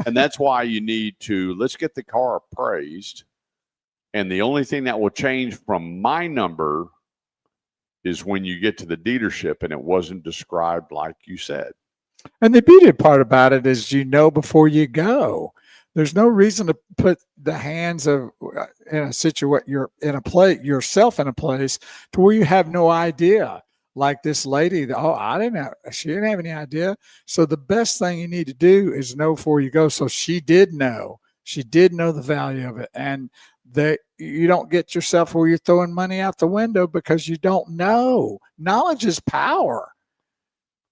And that's why you need to, let's get the car appraised. And the only thing that will change from my number is when you get to the dealership and it wasn't described like you said. And the beauty part about it is, before you go. There's no reason to put the hands of in a situation you're in a place yourself in a place to where you have no idea. Like this lady, she didn't have any idea. So the best thing you need to do is know before you go. So she did know. She did know the value of it, and that you don't get yourself where you're throwing money out the window because you don't know. Knowledge is power,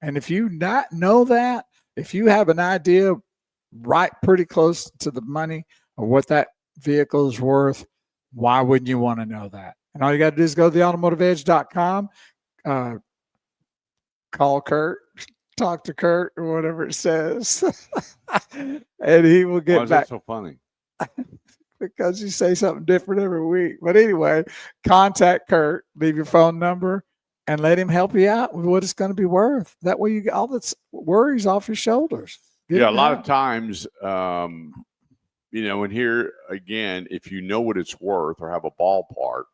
and if you not know that, if you have an idea right pretty close to the money of what that vehicle is worth, why wouldn't you want to know that? And all you got to do is go to theautomotiveedge.com, call Kurt, talk to Kurt, or whatever it says, and he will get Why is back. that so funny? Because you say something different every week. But anyway, contact Kurt, leave your phone number, and let him help you out with what it's going to be worth. That way you get all the worries off your shoulders. Yeah, a lot of times, and here again, if you know what it's worth or have a ballpark,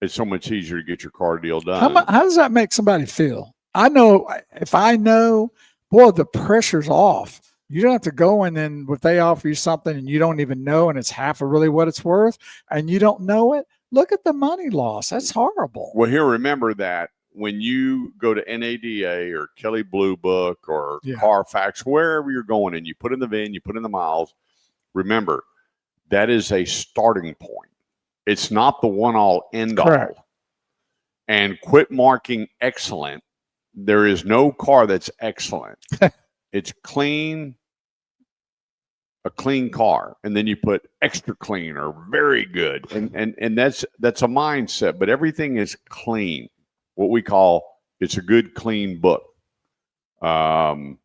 it's so much easier to get your car deal done. How does that make somebody feel? I know if I know, boy, the pressure's off. You don't have to go and then if they offer you something and you don't even know and it's half of really what it's worth and you don't know it, look at the money loss. That's horrible. Well, here, remember that when you go to NADA or Kelley Blue Book or Carfax, wherever you're going and you put in the VIN, you put in the miles, remember, that is a starting point. It's not the one-all end-all. Correct. And quit marking excellent. There is no car that's excellent. It's clean, a clean car. And then you put extra clean or very good. And that's a mindset. But everything is clean. What we call, it's a good, clean book. And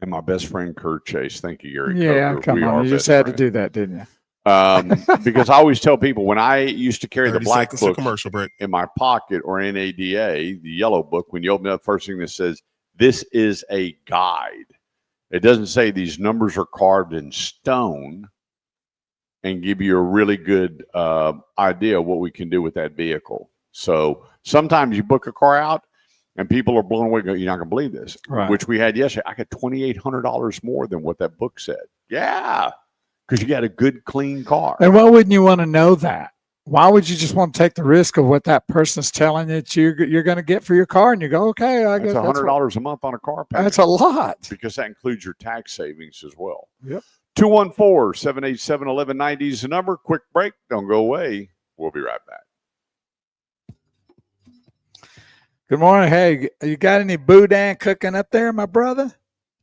my best friend, Kurt Chase. Thank you, Gary. Yeah, Coker. come on. You just had to do that, didn't you? Because I always tell people when I used to carry the black book commercial break in my pocket or NADA, the yellow book, when you open it up, first thing that says, this is a guide. It doesn't say these numbers are carved in stone and give you a really good idea of what we can do with that vehicle. So sometimes you book a car out and people are blown away. You're not going to believe this, right. Which we had yesterday. I got $2,800 more than what that book said. Yeah, because you got a good, clean car. And why wouldn't you want to know that? Why would you just want to take the risk of what that person's telling you that you're going to get for your car? And you go, okay, I guess that's $100 a month on a car payment. That's a lot. Because that includes your tax savings as well. Yep. 214-787-1190 is the number. Quick break. Don't go away. We'll be right back. Good morning. Hey, you got any boudin cooking up there, my brother?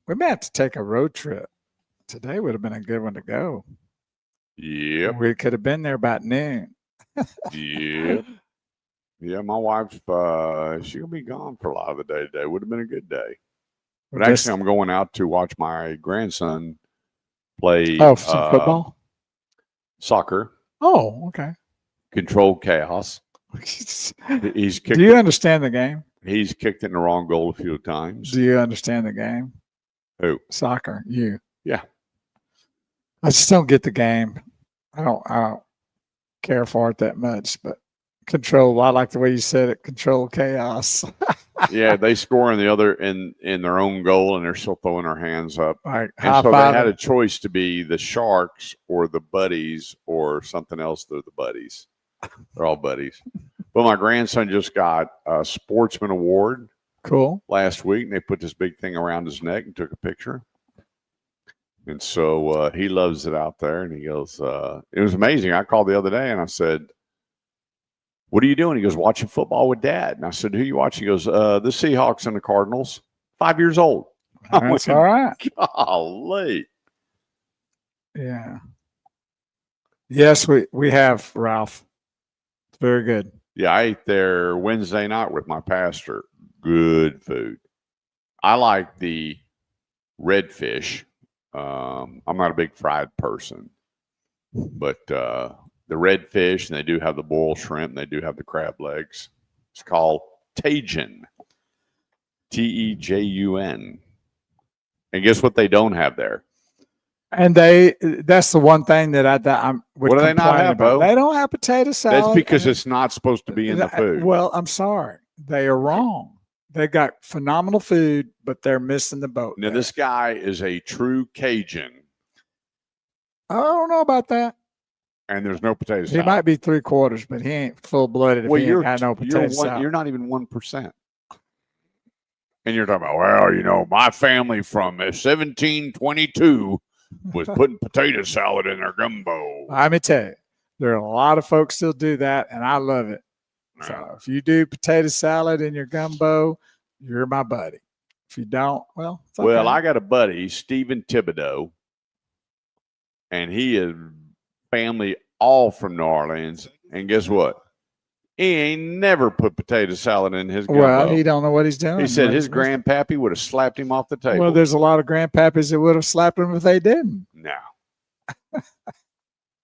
We may have to take a road trip. Today would have been a good one to go. Yep. We could have been there about noon. Yep. Yeah, my wife's she's gonna be gone for a lot of the day today. Would have been a good day. But actually I'm going out to watch my grandson play some football? Soccer. Oh, okay. Controlled chaos. He's kicked. Do you understand the game? He's kicked it in the wrong goal a few times. Do you understand the game? Who? Soccer. You. Yeah. I just don't get the game. I don't care for it that much, but control. I like the way you said it. Control chaos. Yeah, they score in the other in their own goal, and they're still throwing their hands up. Right. And so they had a choice to be the Sharks or the Buddies or something else. They're the Buddies. They're all buddies. But my grandson just got a Sportsman Award. Cool. Last week, and they put this big thing around his neck and took a picture. And so he loves it out there. And he goes, it was amazing. I called the other day and I said, what are you doing? He goes, watching football with Dad. And I said, who are you watching? He goes, the Seahawks and the Cardinals. 5 years old. That's all right. Golly. Yeah. Yes, we have, Ralph. It's very good. Yeah, I ate there Wednesday night with my pastor. Good food. I like the redfish. I'm not a big fried person, but the redfish, and they do have the boiled shrimp, and they do have the crab legs. It's called Tajun. T-E-J-U-N. And guess what they don't have there? And that's the one thing that I'm what do they not have, Bo? They don't have potato salad. That's because it's not supposed to be in the food. Well, I'm sorry. They are wrong. They got phenomenal food, but they're missing the boat. Now, this guy is a true Cajun. I don't know about that. And there's no potato He salad. might be 3/4, but he ain't full blooded if Well, he ain't got no potato salad. You're not even 1%. And you're talking about, well, you know, my family from 1722 was putting potato salad in their gumbo. Let me tell you, there are a lot of folks still do that, and I love it. So if you do potato salad in your gumbo, you're my buddy. If you don't, well, it's okay. Well, I got a buddy, Stephen Thibodeau, and he is family all from New Orleans. And guess what? He ain't never put potato salad in his gumbo. Well, he don't know what he's doing. He said his grandpappy would have slapped him off the table. Well, there's a lot of grandpappies that would have slapped him if they didn't. No.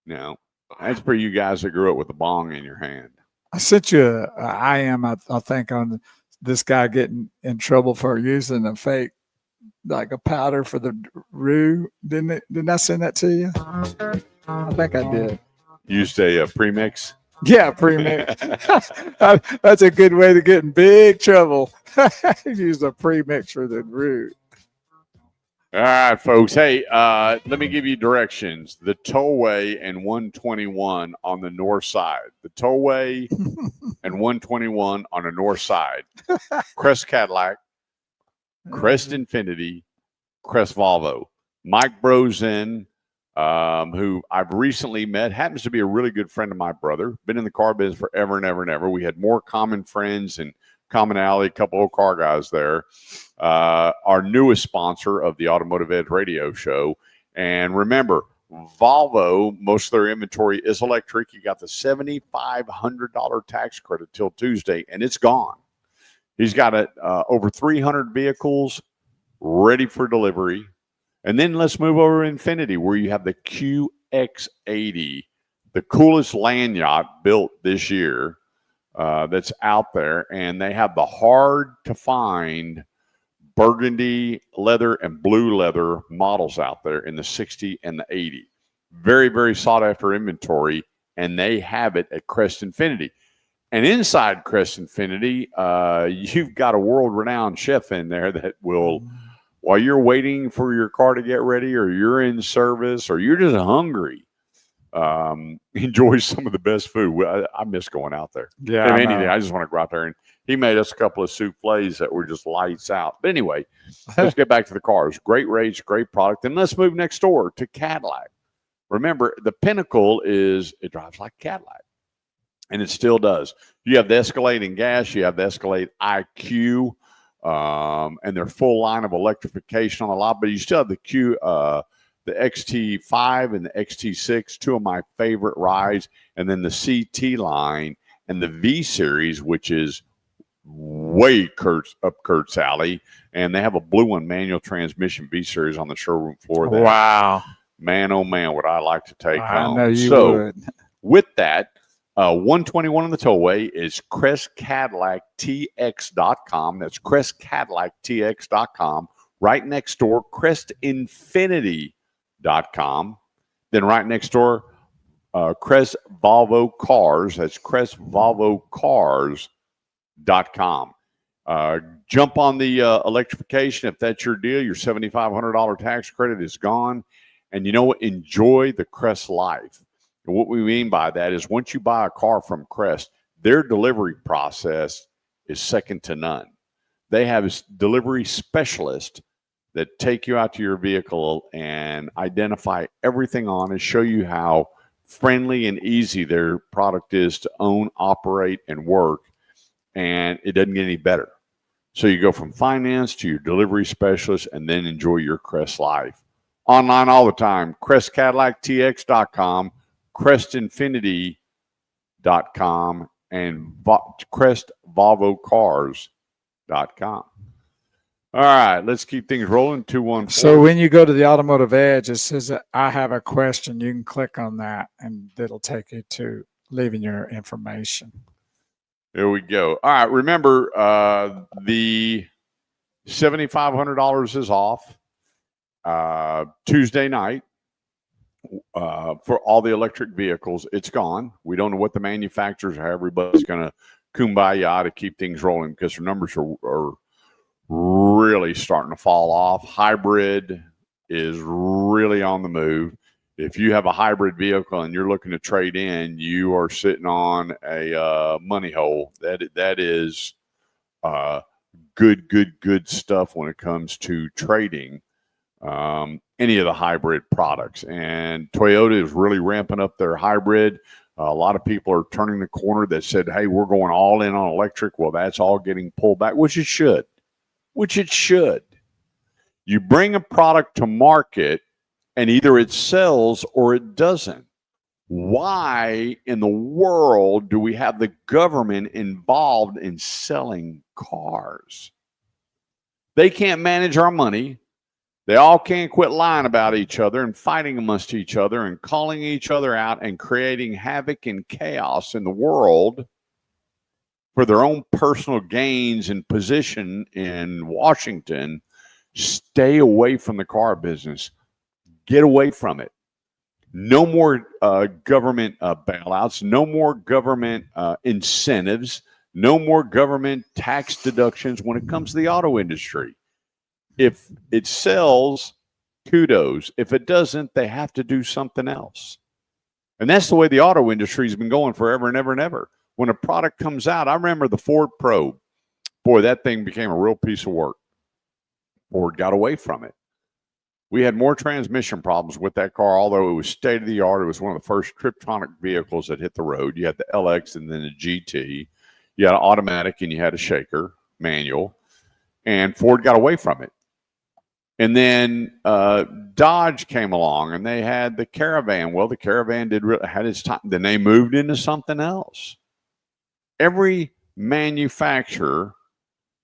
No. That's for you guys that grew up with a bong in your hand. I sent you I think, on this guy getting in trouble for using a fake, like a powder for the roux. Didn't I send that to you? I think I did. Used a premix? Yeah, premix. That's a good way to get in big trouble. Use a premix for the roux. All right, folks. Hey, let me give you directions. The tollway and 121 on the north side. The tollway and 121 on the north side. Crest Cadillac, Crest Infinity, Crest Volvo. Mike Brosen, who I've recently met, happens to be a really good friend of my brother. Been in the car business forever and ever and ever. We had more common friends and commonality, a couple of car guys there. Our newest sponsor of the Automotive Edge radio show. And remember, Volvo, most of their inventory is electric. You got the $7,500 tax credit till Tuesday, and it's gone. He's got over 300 vehicles ready for delivery. And then let's move over to Infinity, where you have the QX80, the coolest land yacht built this year that's out there. And they have the hard-to-find burgundy leather and blue leather models out there in the 60 and the 80. Very, very sought-after inventory, and they have it at Crest Infinity. And inside Crest Infinity, you've got a world-renowned chef in there that will, while you're waiting for your car to get ready, or you're in service, or you're just hungry, enjoy some of the best food. I miss going out there. Yeah, I just want to go out there. And he made us a couple of souffles that were just lights out. But anyway, let's get back to the cars. Great rates, great product. And let's move next door to Cadillac. Remember, the pinnacle is it drives like Cadillac. And it still does. You have the Escalade in gas. You have the Escalade IQ. And their full line of electrification on the lot. But you still have the XT5 and the XT6, two of my favorite rides. And then the CT line and the V Series, which is way up Kurt's alley. And they have a blue one, manual transmission V Series on the showroom floor there. Wow. Man, oh man, would I like to take home. I know you would. With that, 121 on the tollway is CrestCadillacTX.com. That's CrestCadillacTX.com. Right next door, CrestInfinity.com. Then right next door, Crest Volvo Cars. That's CrestVolvoCars.com. Jump on the electrification if that's your deal. Your $7,500 tax credit is gone. And you know what? Enjoy the Crest life. And what we mean by that is once you buy a car from Crest, their delivery process is second to none. They have a delivery specialist that take you out to your vehicle and identify everything on it, show you how friendly and easy their product is to own, operate, and work. And it doesn't get any better. So you go from finance to your delivery specialist and then enjoy your Crest life. Online all the time, CrestCadillacTX.com, CrestInfinity.com, and CrestVolvoCars.com. All right, let's keep things rolling. 214. So when you go to the Automotive Edge, it says, I have a question. You can click on that, and it'll take you to leaving your information. There we go. All right, remember, the $7,500 is off Tuesday night. For all the electric vehicles, it's gone. We don't know what the manufacturers are. Everybody's going to kumbaya to keep things rolling because their numbers are really starting to fall off. Hybrid is really on the move. If you have a hybrid vehicle and you're looking to trade in, you are sitting on a money hole. That is good stuff when it comes to trading any of the hybrid products. And Toyota is really ramping up their hybrid. A lot of people are turning the corner that said, hey, we're going all in on electric. Well, that's all getting pulled back, which it should. You bring a product to market and either it sells or it doesn't. Why in the world do we have the government involved in selling cars? They can't manage our money. They all can't quit lying about each other and fighting amongst each other and calling each other out and creating havoc and chaos in the world for their own personal gains and position in Washington. Stay away from the car business. Get away from it. No more government bailouts. No more government incentives. No more government tax deductions when it comes to the auto industry. If it sells, kudos. If it doesn't, they have to do something else. And that's the way the auto industry has been going forever and ever and ever. When a product comes out, I remember the Ford Probe. Boy, that thing became a real piece of work. Ford got away from it. We had more transmission problems with that car, although it was state of the art. It was one of the first Kryptonic vehicles that hit the road. You had the LX and then the GT. You had an automatic and you had a shaker, manual. And Ford got away from it. And then Dodge came along and they had the Caravan. Well, the Caravan had its time. Then they moved into something else. Every manufacturer,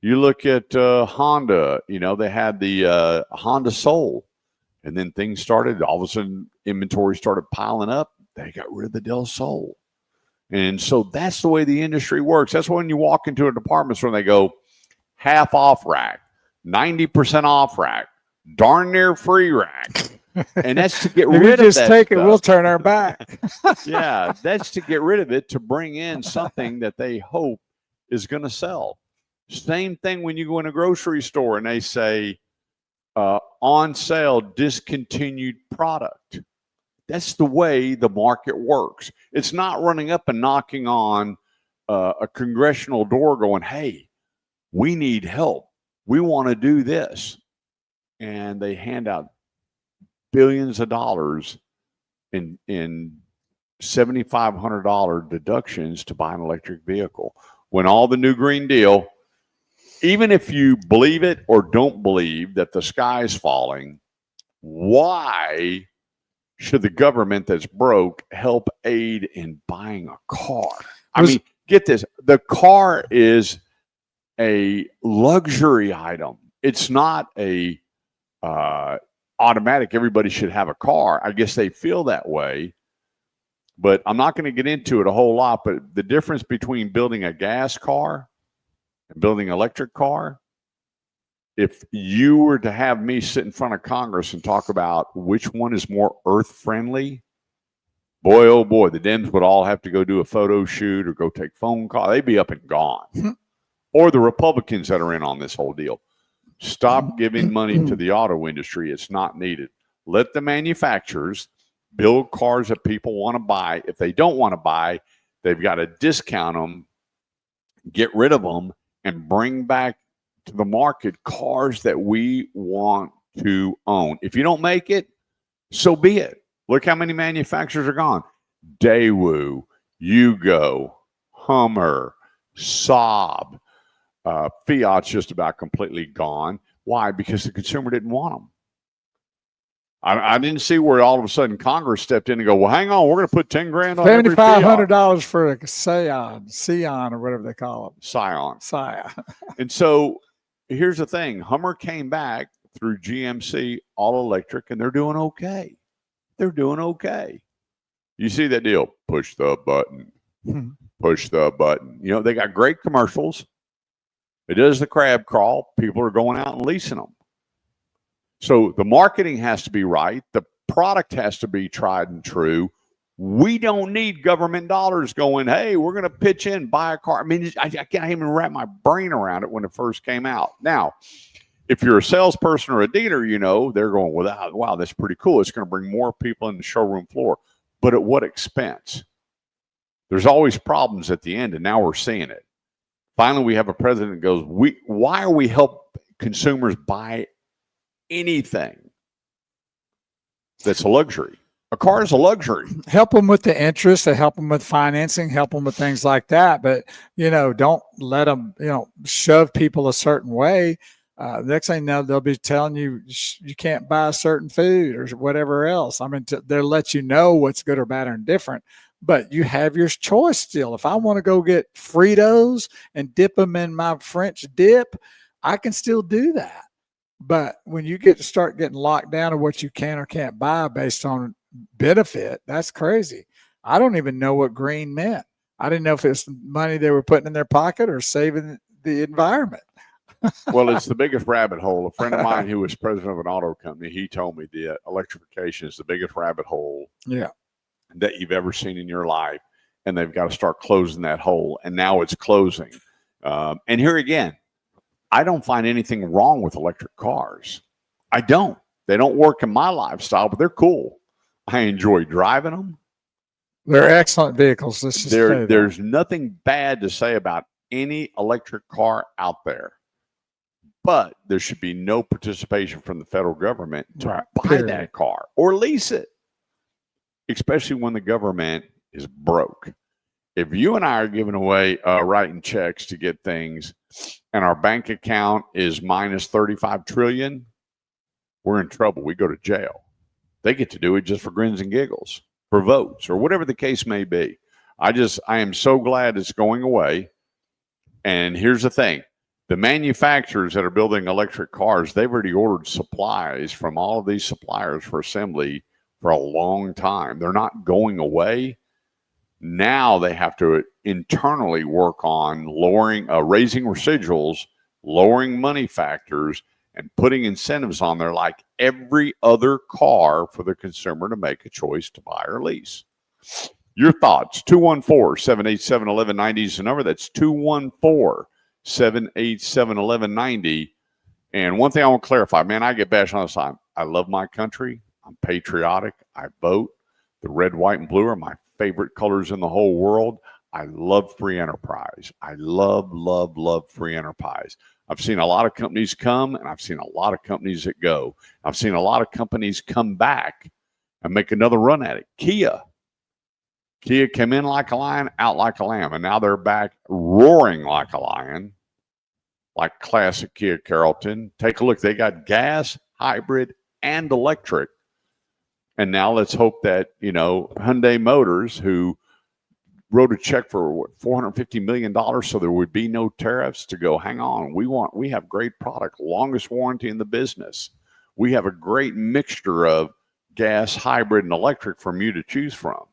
you look at Honda, they had the Honda Soul. And then things started, all of a sudden, inventory started piling up. They got rid of the Del Sol. And so that's the way the industry works. That's when you walk into a department store and they go, half off rack, 90% off rack, darn near free rack. And that's to get rid of that. If you just take it, we'll turn our back. Yeah, that's to get rid of it, to bring in something that they hope is going to sell. Same thing when you go in a grocery store and they say, on sale, discontinued product. That's the way the market works. It's not running up and knocking on a congressional door going, hey, we need help. We want to do this. And they hand out billions of dollars in $7,500 deductions to buy an electric vehicle. When all the new Green Deal, even if you believe it or don't believe that the sky is falling, why should the government that's broke help aid in buying a car? I mean, get this. The car is a luxury item. It's not a automatic. Everybody should have a car. I guess they feel that way. But I'm not going to get into it a whole lot. But the difference between building a gas car and building an electric car, if you were to have me sit in front of Congress and talk about which one is more earth friendly, boy, oh boy, the Dems would all have to go do a photo shoot or go take phone call. They'd be up and gone. Or the Republicans that are in on this whole deal. Stop giving money to the auto industry. It's not needed. Let the manufacturers build cars that people want to buy. If they don't want to buy, they've got to discount them, get rid of them, and bring back to the market cars that we want to own. If you don't make it, so be it. Look how many manufacturers are gone. Daewoo, Yugo, Hummer, Saab, Fiat's just about completely gone. Why? Because the consumer didn't want them. I didn't see where all of a sudden Congress stepped in and go, well, hang on, we're going to put 10 grand on every Fiat. $7,500 for a Scion or whatever they call them. Scion. And so here's the thing. Hummer came back through GMC all electric, and they're doing okay. They're doing okay. You see that deal? Push the button. Push the button. You know, they got great commercials. It does the crab crawl. People are going out and leasing them. So the marketing has to be right. The product has to be tried and true. We don't need government dollars going, hey, we're going to pitch in, buy a car. I mean, I can't even wrap my brain around it when it first came out. Now, if you're a salesperson or a dealer, they're going, wow, that's pretty cool. It's going to bring more people in the showroom floor. But at what expense? There's always problems at the end, and now we're seeing it. Finally, we have a president that goes, why are we help consumers buy anything that's a luxury? A car is a luxury. Help them with the interest, help them with financing, help them with things like that. But, don't let them, shove people a certain way. Next thing you know, they'll be telling you you can't buy a certain food or whatever else. I mean, they'll let you know what's good or bad or indifferent, but you have your choice still. If I want to go get Fritos and dip them in my French dip, I can still do that. But when you start getting locked down to what you can or can't buy based on benefit, that's crazy. I don't even know what green meant. I didn't know if it's money they were putting in their pocket or saving the environment. Well, it's the biggest rabbit hole. A friend of mine who was president of an auto company, he told me that electrification is the biggest rabbit hole that you've ever seen in your life, and they've got to start closing that hole, and now it's closing. And here again, I don't find anything wrong with electric cars. I don't. They don't work in my lifestyle, but they're cool. I enjoy driving them. They're excellent vehicles. There's nothing bad to say about any electric car out there. But there should be no participation from the federal government to buy that car or lease it, especially when the government is broke. If you and I are giving away writing checks to get things and our bank account is minus 35 trillion, we're in trouble. We go to jail. They get to do it just for grins and giggles, for votes, or whatever the case may be. I am so glad it's going away. And here's the thing. The manufacturers that are building electric cars, they've already ordered supplies from all of these suppliers for assembly for a long time. They're not going away. Now they have to internally work on raising residuals, lowering money factors, and putting incentives on there like every other car for the consumer to make a choice to buy or lease. Your thoughts, 214-787-1190 is the number. That's 214-787-1190. And one thing I want to clarify, man, I get bashed all the time. I love my country. I'm patriotic. I vote. The red, white, and blue are my favorite colors in the whole world. I love free enterprise. I love, love, love free enterprise. I've seen a lot of companies come, and I've seen a lot of companies that go. I've seen a lot of companies come back and make another run at it. Kia came in like a lion, out like a lamb, and now they're back roaring like a lion, like classic Kia Carrollton. Take a look. They got gas, hybrid, and electric. And now let's hope that, Hyundai Motors, who wrote a check for $450 million so there would be no tariffs, to go, hang on, we have great product, longest warranty in the business. We have a great mixture of gas, hybrid, and electric from you to choose from.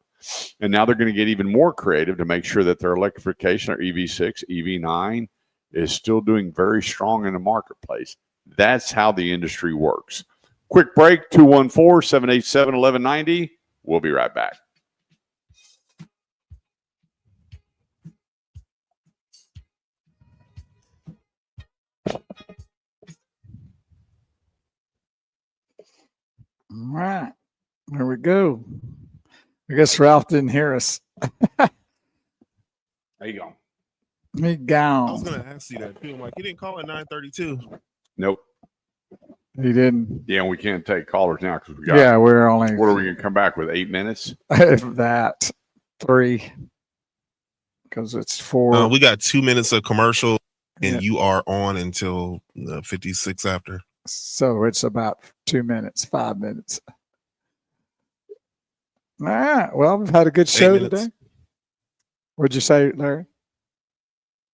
And now they're going to get even more creative to make sure that their electrification, or EV6, EV9, is still doing very strong in the marketplace. That's how the industry works. Quick break, 214-787-1190. We'll be right back. All right. There we go. I guess Ralph didn't hear us. There you go. He gone. I was going to ask you that too. I'm like, he didn't call at 9:32. Nope. He didn't. Yeah, we can't take callers now because we got. Yeah, we're only. What are we going to come back with? 8 minutes? If that, 3. Because it's 4. We got 2 minutes of commercial, and Yeah. you are on until 56 after. So it's about 2 minutes, 5 minutes. All right. Well, we've had a good show today. What'd you say, Larry?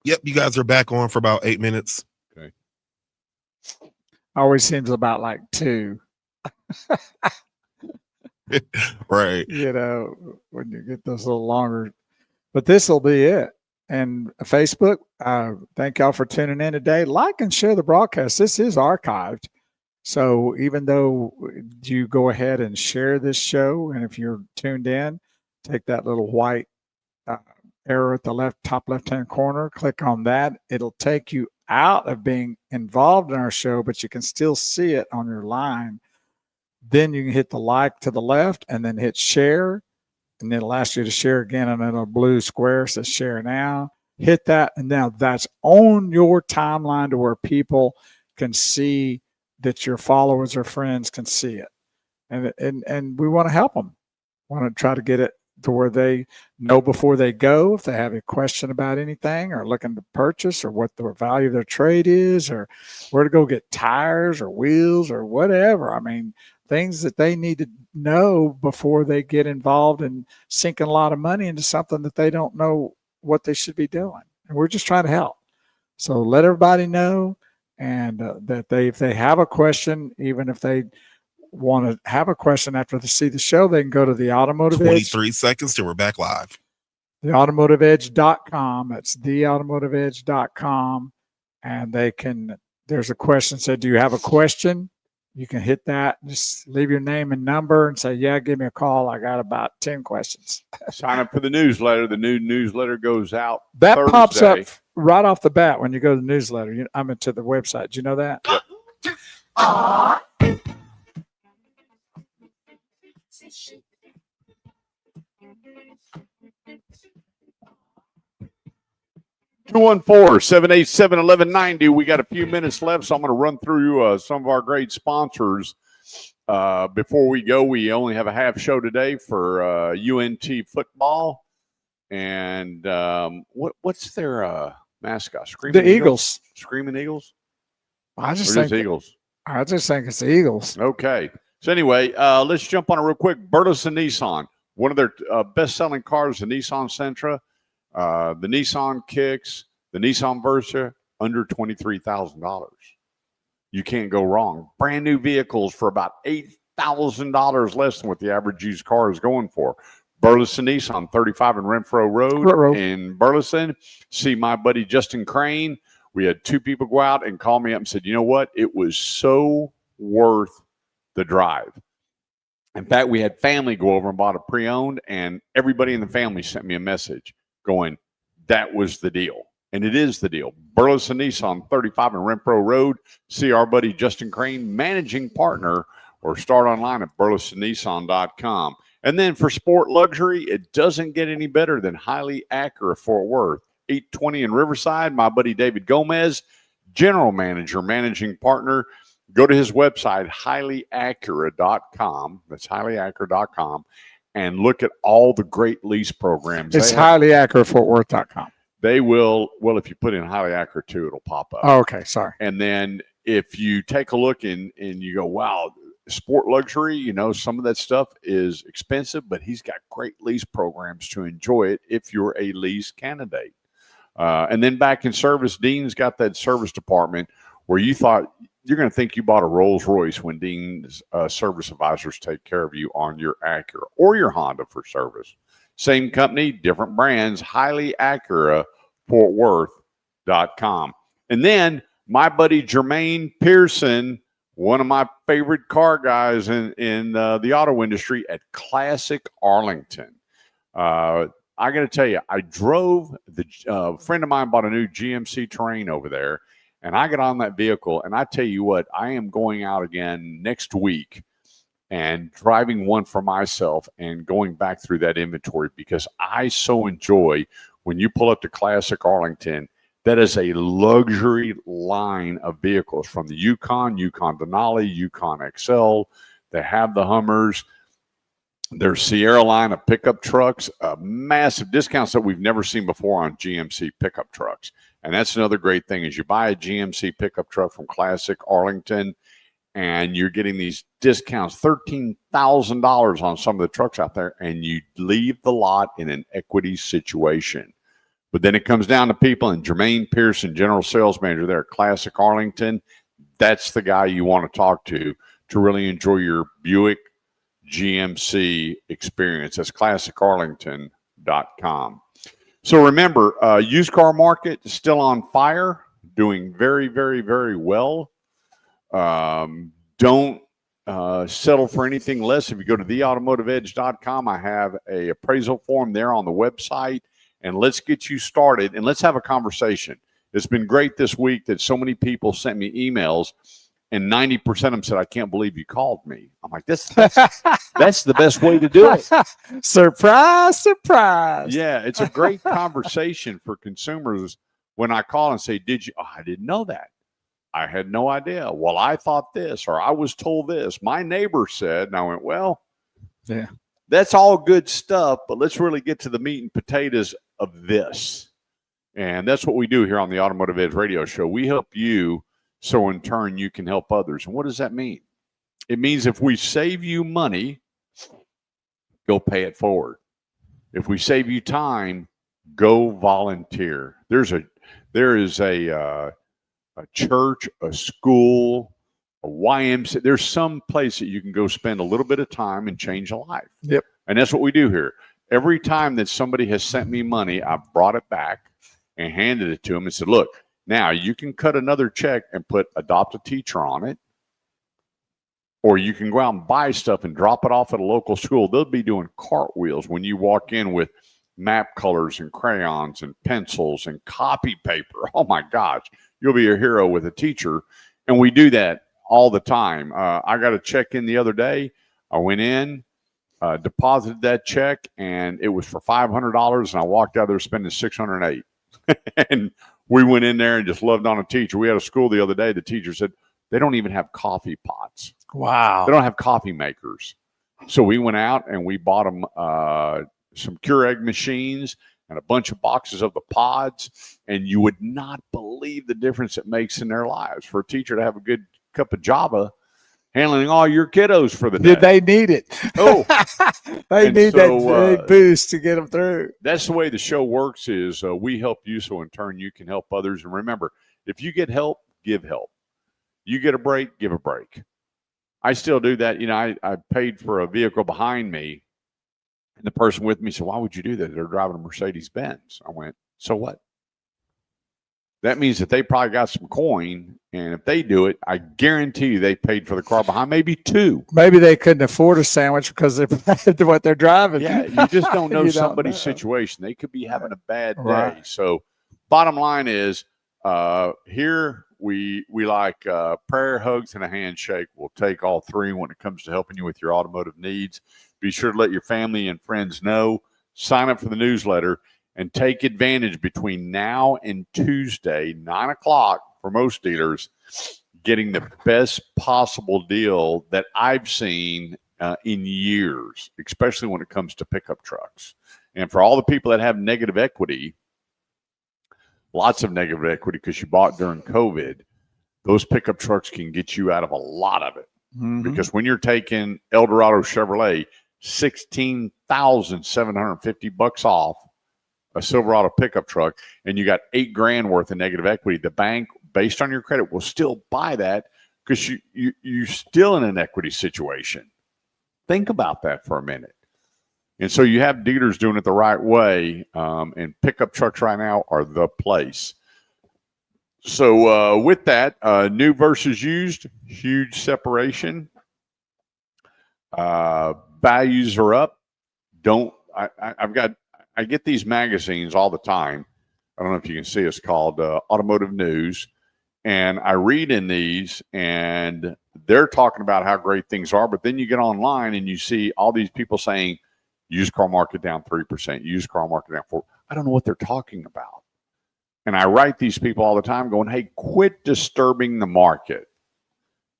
Yep, you guys are back on for about 8 minutes. Okay. Always seems about like 2. Right. When you get those a little longer. But this will be it. And Facebook, thank y'all for tuning in today. Like and share the broadcast. This is archived. So even though you go ahead and share this show, and if you're tuned in, take that little white arrow at the top left-hand corner, click on that. It'll take you out of being involved in our show, but you can still see it on your line, then you can hit the like to the left and then hit share. And then it'll ask you to share again, and then a blue square says share now. Hit that, and now that's on your timeline to where people can see that your followers or friends can see it. And we want to help them. Want to try to get it to where they know before they go if they have a question about anything or looking to purchase or what the value of their trade is or where to go get tires or wheels or whatever. I mean, things that they need to know before they get involved in sinking a lot of money into something that they don't know what they should be doing. And we're just trying to help. So let everybody know, and that if they have a question, even if they want to have a question after they see the show, they can go to the Automotive Edge. 23 seconds till we're back live. TheAutomotiveEdge.com. That's TheAutomotiveEdge.com. And there's a question said, do you have a question? You can hit that. Just leave your name and number and say, yeah, give me a call. I got about 10 questions. Sign up for the newsletter. The new newsletter goes out That Thursday. pops up right off the bat when you go to the newsletter. I'm into the website. Do you know that? Yep. 214-787-1190. We got a few minutes left, so I'm going to run through some of our great sponsors. Before we go, we only have a half show today for UNT football. And what's their mascot? The Eagles. Screaming Eagles? I just Or think Eagles. I just think it's the Eagles. Okay. So anyway, let's jump on it real quick. Burleson Nissan, one of their best-selling cars, the Nissan Sentra, the Nissan Kicks, the Nissan Versa, under $23,000. You can't go wrong. Brand new vehicles for about $8,000 less than what the average used car is going for. Burleson Nissan, 35 in Renfro Road in Burleson. See my buddy Justin Crane. We had two people go out and call me up and said, you know what? It was so worth the drive. In fact, we had family go over and bought a pre-owned, and everybody in the family sent me a message going, that was the deal. And it is the deal. Burleson Nissan, 35 in Renfro Road. See our buddy Justin Crane, managing partner, or start online at burlesonnissan.com. And then for sport luxury, it doesn't get any better than Highly Acura Fort Worth. 820 in Riverside, my buddy David Gomez, general manager, managing partner. Go to his website, highlyacura.com. That's highlyacura.com. And look at all the great lease programs. It's highlyacurafortworth.com. They will, well, if you put in Highly Acura too, it'll pop up. Oh, okay, sorry. And then if you take a look and you go, wow, sport luxury, you know, some of that stuff is expensive, but he's got great lease programs to enjoy it if you're a lease candidate. And then back in service, Dean's got that service department where you thought you're going to think you bought a Rolls Royce when Dean's service advisors take care of you on your Acura or your Honda for service. Same company, different brands, Highly Acura, FortWorth.com. And then my buddy Jermaine Pearson, one of my favorite car guys in the auto industry at Classic Arlington. I got to tell you, I drove a friend of mine bought a new GMC Terrain over there, and I got on that vehicle, and I tell you what, I am going out again next week and driving one for myself and going back through that inventory because I so enjoy when you pull up to Classic Arlington. That is a luxury line of vehicles from the Yukon Denali, Yukon XL. They have the Hummers. Their Sierra line of pickup trucks, massive discounts that we've never seen before on GMC pickup trucks. And that's another great thing is you buy a GMC pickup truck from Classic Arlington and you're getting these discounts, $13,000 on some of the trucks out there, and you leave the lot in an equity situation. But then it comes down to people, and Jermaine Pearson, general sales manager there at Classic Arlington, that's the guy you want to talk to really enjoy your Buick GMC experience. That's classicarlington.com. So remember, used car market is still on fire, doing very, very, very well. Don't settle for anything less. If you go to theautomotiveedge.com, I have a appraisal form there on the website, and let's get you started and let's have a conversation. It's been great this week that so many people sent me emails, and 90% of them said, "I can't believe you called me." I'm like, that's the best way to do it. Surprise, surprise. Yeah, it's a great conversation for consumers when I call and say, "Did you? Oh, I didn't know that. I had no idea. Well, I thought this, or I was told this. My neighbor said," and I went, "Well, yeah, that's all good stuff, but let's really get to the meat and potatoes of this." And that's what we do here on the Automotive Edge Radio Show. We help you, so in turn you can help others. And what does that mean? It means if we save you money, go pay it forward. If we save you time, go volunteer. There is a church, a school, a YMCA. There's some place that you can go spend a little bit of time and change a life. Yep. And that's what we do here. Every time that somebody has sent me money, I've brought it back and handed it to them and said, "Look, now you can cut another check and put adopt a teacher on it, or you can go out and buy stuff and drop it off at a local school. They'll be doing cartwheels when you walk in with map colors and crayons and pencils and copy paper. Oh my gosh, you'll be a hero with a teacher." And we do that all the time. I got a check in the other day. I went in, deposited that check, and it was for $500. And I walked out there spending $608. And we went in there and just loved on a teacher. We had a school the other day. The teacher said, they don't even have coffee pots. Wow. They don't have coffee makers. So we went out and we bought them some Keurig machines and a bunch of boxes of the pods. And you would not believe the difference it makes in their lives. For a teacher to have a good cup of Java, handling all your kiddos for the day. Did they need it? Oh, they and need so, that boost to get them through. That's the way the show works is we help you, so in turn you can help others. And remember, if you get help, give help. You get a break, give a break. I still do that. You know, I paid for a vehicle behind me, and the person with me said, "Why would you do that? They're driving a Mercedes-Benz." I went, "So what?" That means that they probably got some coin, and if they do it, I guarantee you they paid for the car behind, maybe two. Maybe they couldn't afford a sandwich because of what they're driving. Yeah, you just don't know You don't somebody's know. situation. They could be having a bad day. Right. So bottom line is here we like prayer, hugs, and a handshake. We'll take all three when it comes to helping you with your automotive needs. Be sure to let your family and friends know. Sign up for the newsletter. And take advantage between now and Tuesday, 9 o'clock for most dealers, getting the best possible deal that I've seen in years, especially when it comes to pickup trucks. And for all the people that have negative equity, lots of negative equity because you bought during COVID, those pickup trucks can get you out of a lot of it. Mm-hmm. Because when you're taking Eldorado Chevrolet, $16,750 off a Silverado pickup truck, and you got $8,000 worth of negative equity, the bank, based on your credit, will still buy that because you're still in an equity situation. Think about that for a minute. And so you have dealers doing it the right way, and pickup trucks right now are the place. So with that, new versus used, huge separation. Values are up. I get these magazines all the time. I don't know if you can see it's called Automotive News. And I read in these, and they're talking about how great things are. But then you get online and you see all these people saying, used car market down 3%, used car market down 4%. I don't know what they're talking about. And I write these people all the time going, hey, quit disturbing the market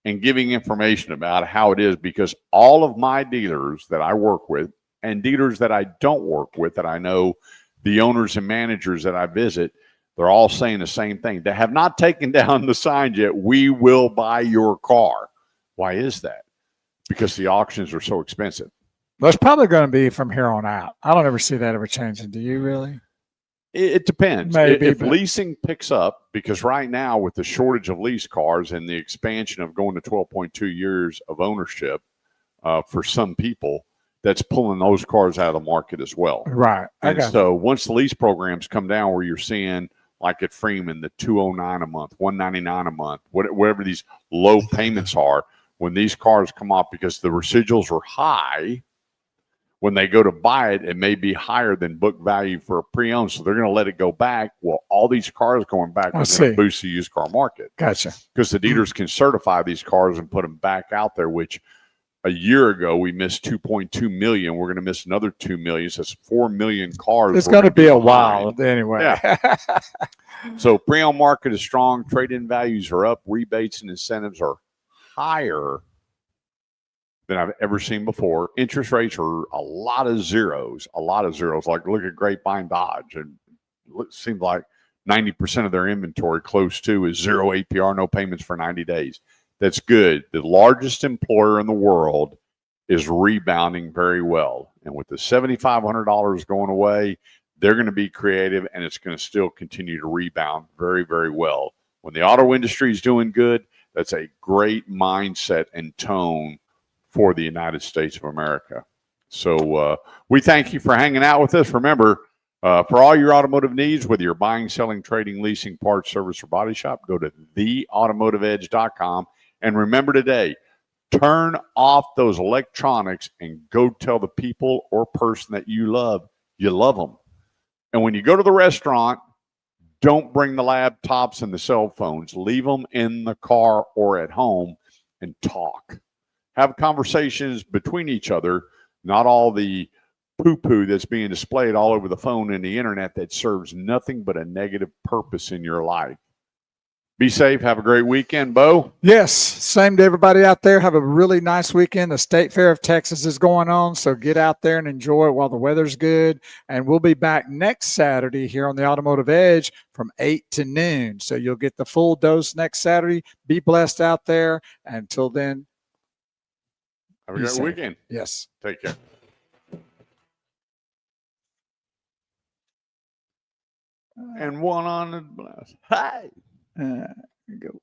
and giving information about how it is, because all of my dealers that I work with, and dealers that I don't work with, that I know, the owners and managers that I visit, they're all saying the same thing. They have not taken down the signs yet. We will buy your car. Why is that? Because the auctions are so expensive. Well, it's probably going to be from here on out. I don't ever see that ever changing. Do you really? It depends. Maybe, if but leasing picks up, because right now with the shortage of lease cars and the expansion of going to 12.2 years of ownership for some people, that's pulling those cars out of the market as well. Right. And so once the lease programs come down where you're seeing, like at Freeman, the $209 a month, $199 a month, whatever these low payments are, when these cars come off because the residuals are high, when they go to buy it, it may be higher than book value for a pre-owned. So they're going to let it go back. Well, all these cars going back are going to boost the used car market. Gotcha. Because the dealers can certify these cars and put them back out there, which a year ago we missed 2.2 million. We're going to miss another 2 million. So it's 4 million cars. It's going to be a while anyway. Yeah. So pre-owned market is strong. Trade-in values are up. Rebates and incentives are higher than I've ever seen before. Interest rates are a lot of zeros. Like look at Grapevine Dodge, and it seems like 90% of their inventory close to is 0 APR, no payments for 90 days. That's good. The largest employer in the world is rebounding very well. And with the $7,500 going away, they're going to be creative, and it's going to still continue to rebound very, very well. When the auto industry is doing good, that's a great mindset and tone for the United States of America. So we thank you for hanging out with us. Remember, for all your automotive needs, whether you're buying, selling, trading, leasing, parts, service, or body shop, go to theautomotiveedge.com. And remember today, turn off those electronics and go tell the people or person that you love them. And when you go to the restaurant, don't bring the laptops and the cell phones. Leave them in the car or at home and talk. Have conversations between each other, not all the poo-poo that's being displayed all over the phone and the internet that serves nothing but a negative purpose in your life. Be safe. Have a great weekend, Bo. Yes. Same to everybody out there. Have a really nice weekend. The State Fair of Texas is going on, so get out there and enjoy it while the weather's good. And we'll be back next Saturday here on the Automotive Edge from 8 to noon. So you'll get the full dose next Saturday. Be blessed out there. Until then, have a great weekend. Yes. Take care. And one on the blast. Hi. Go.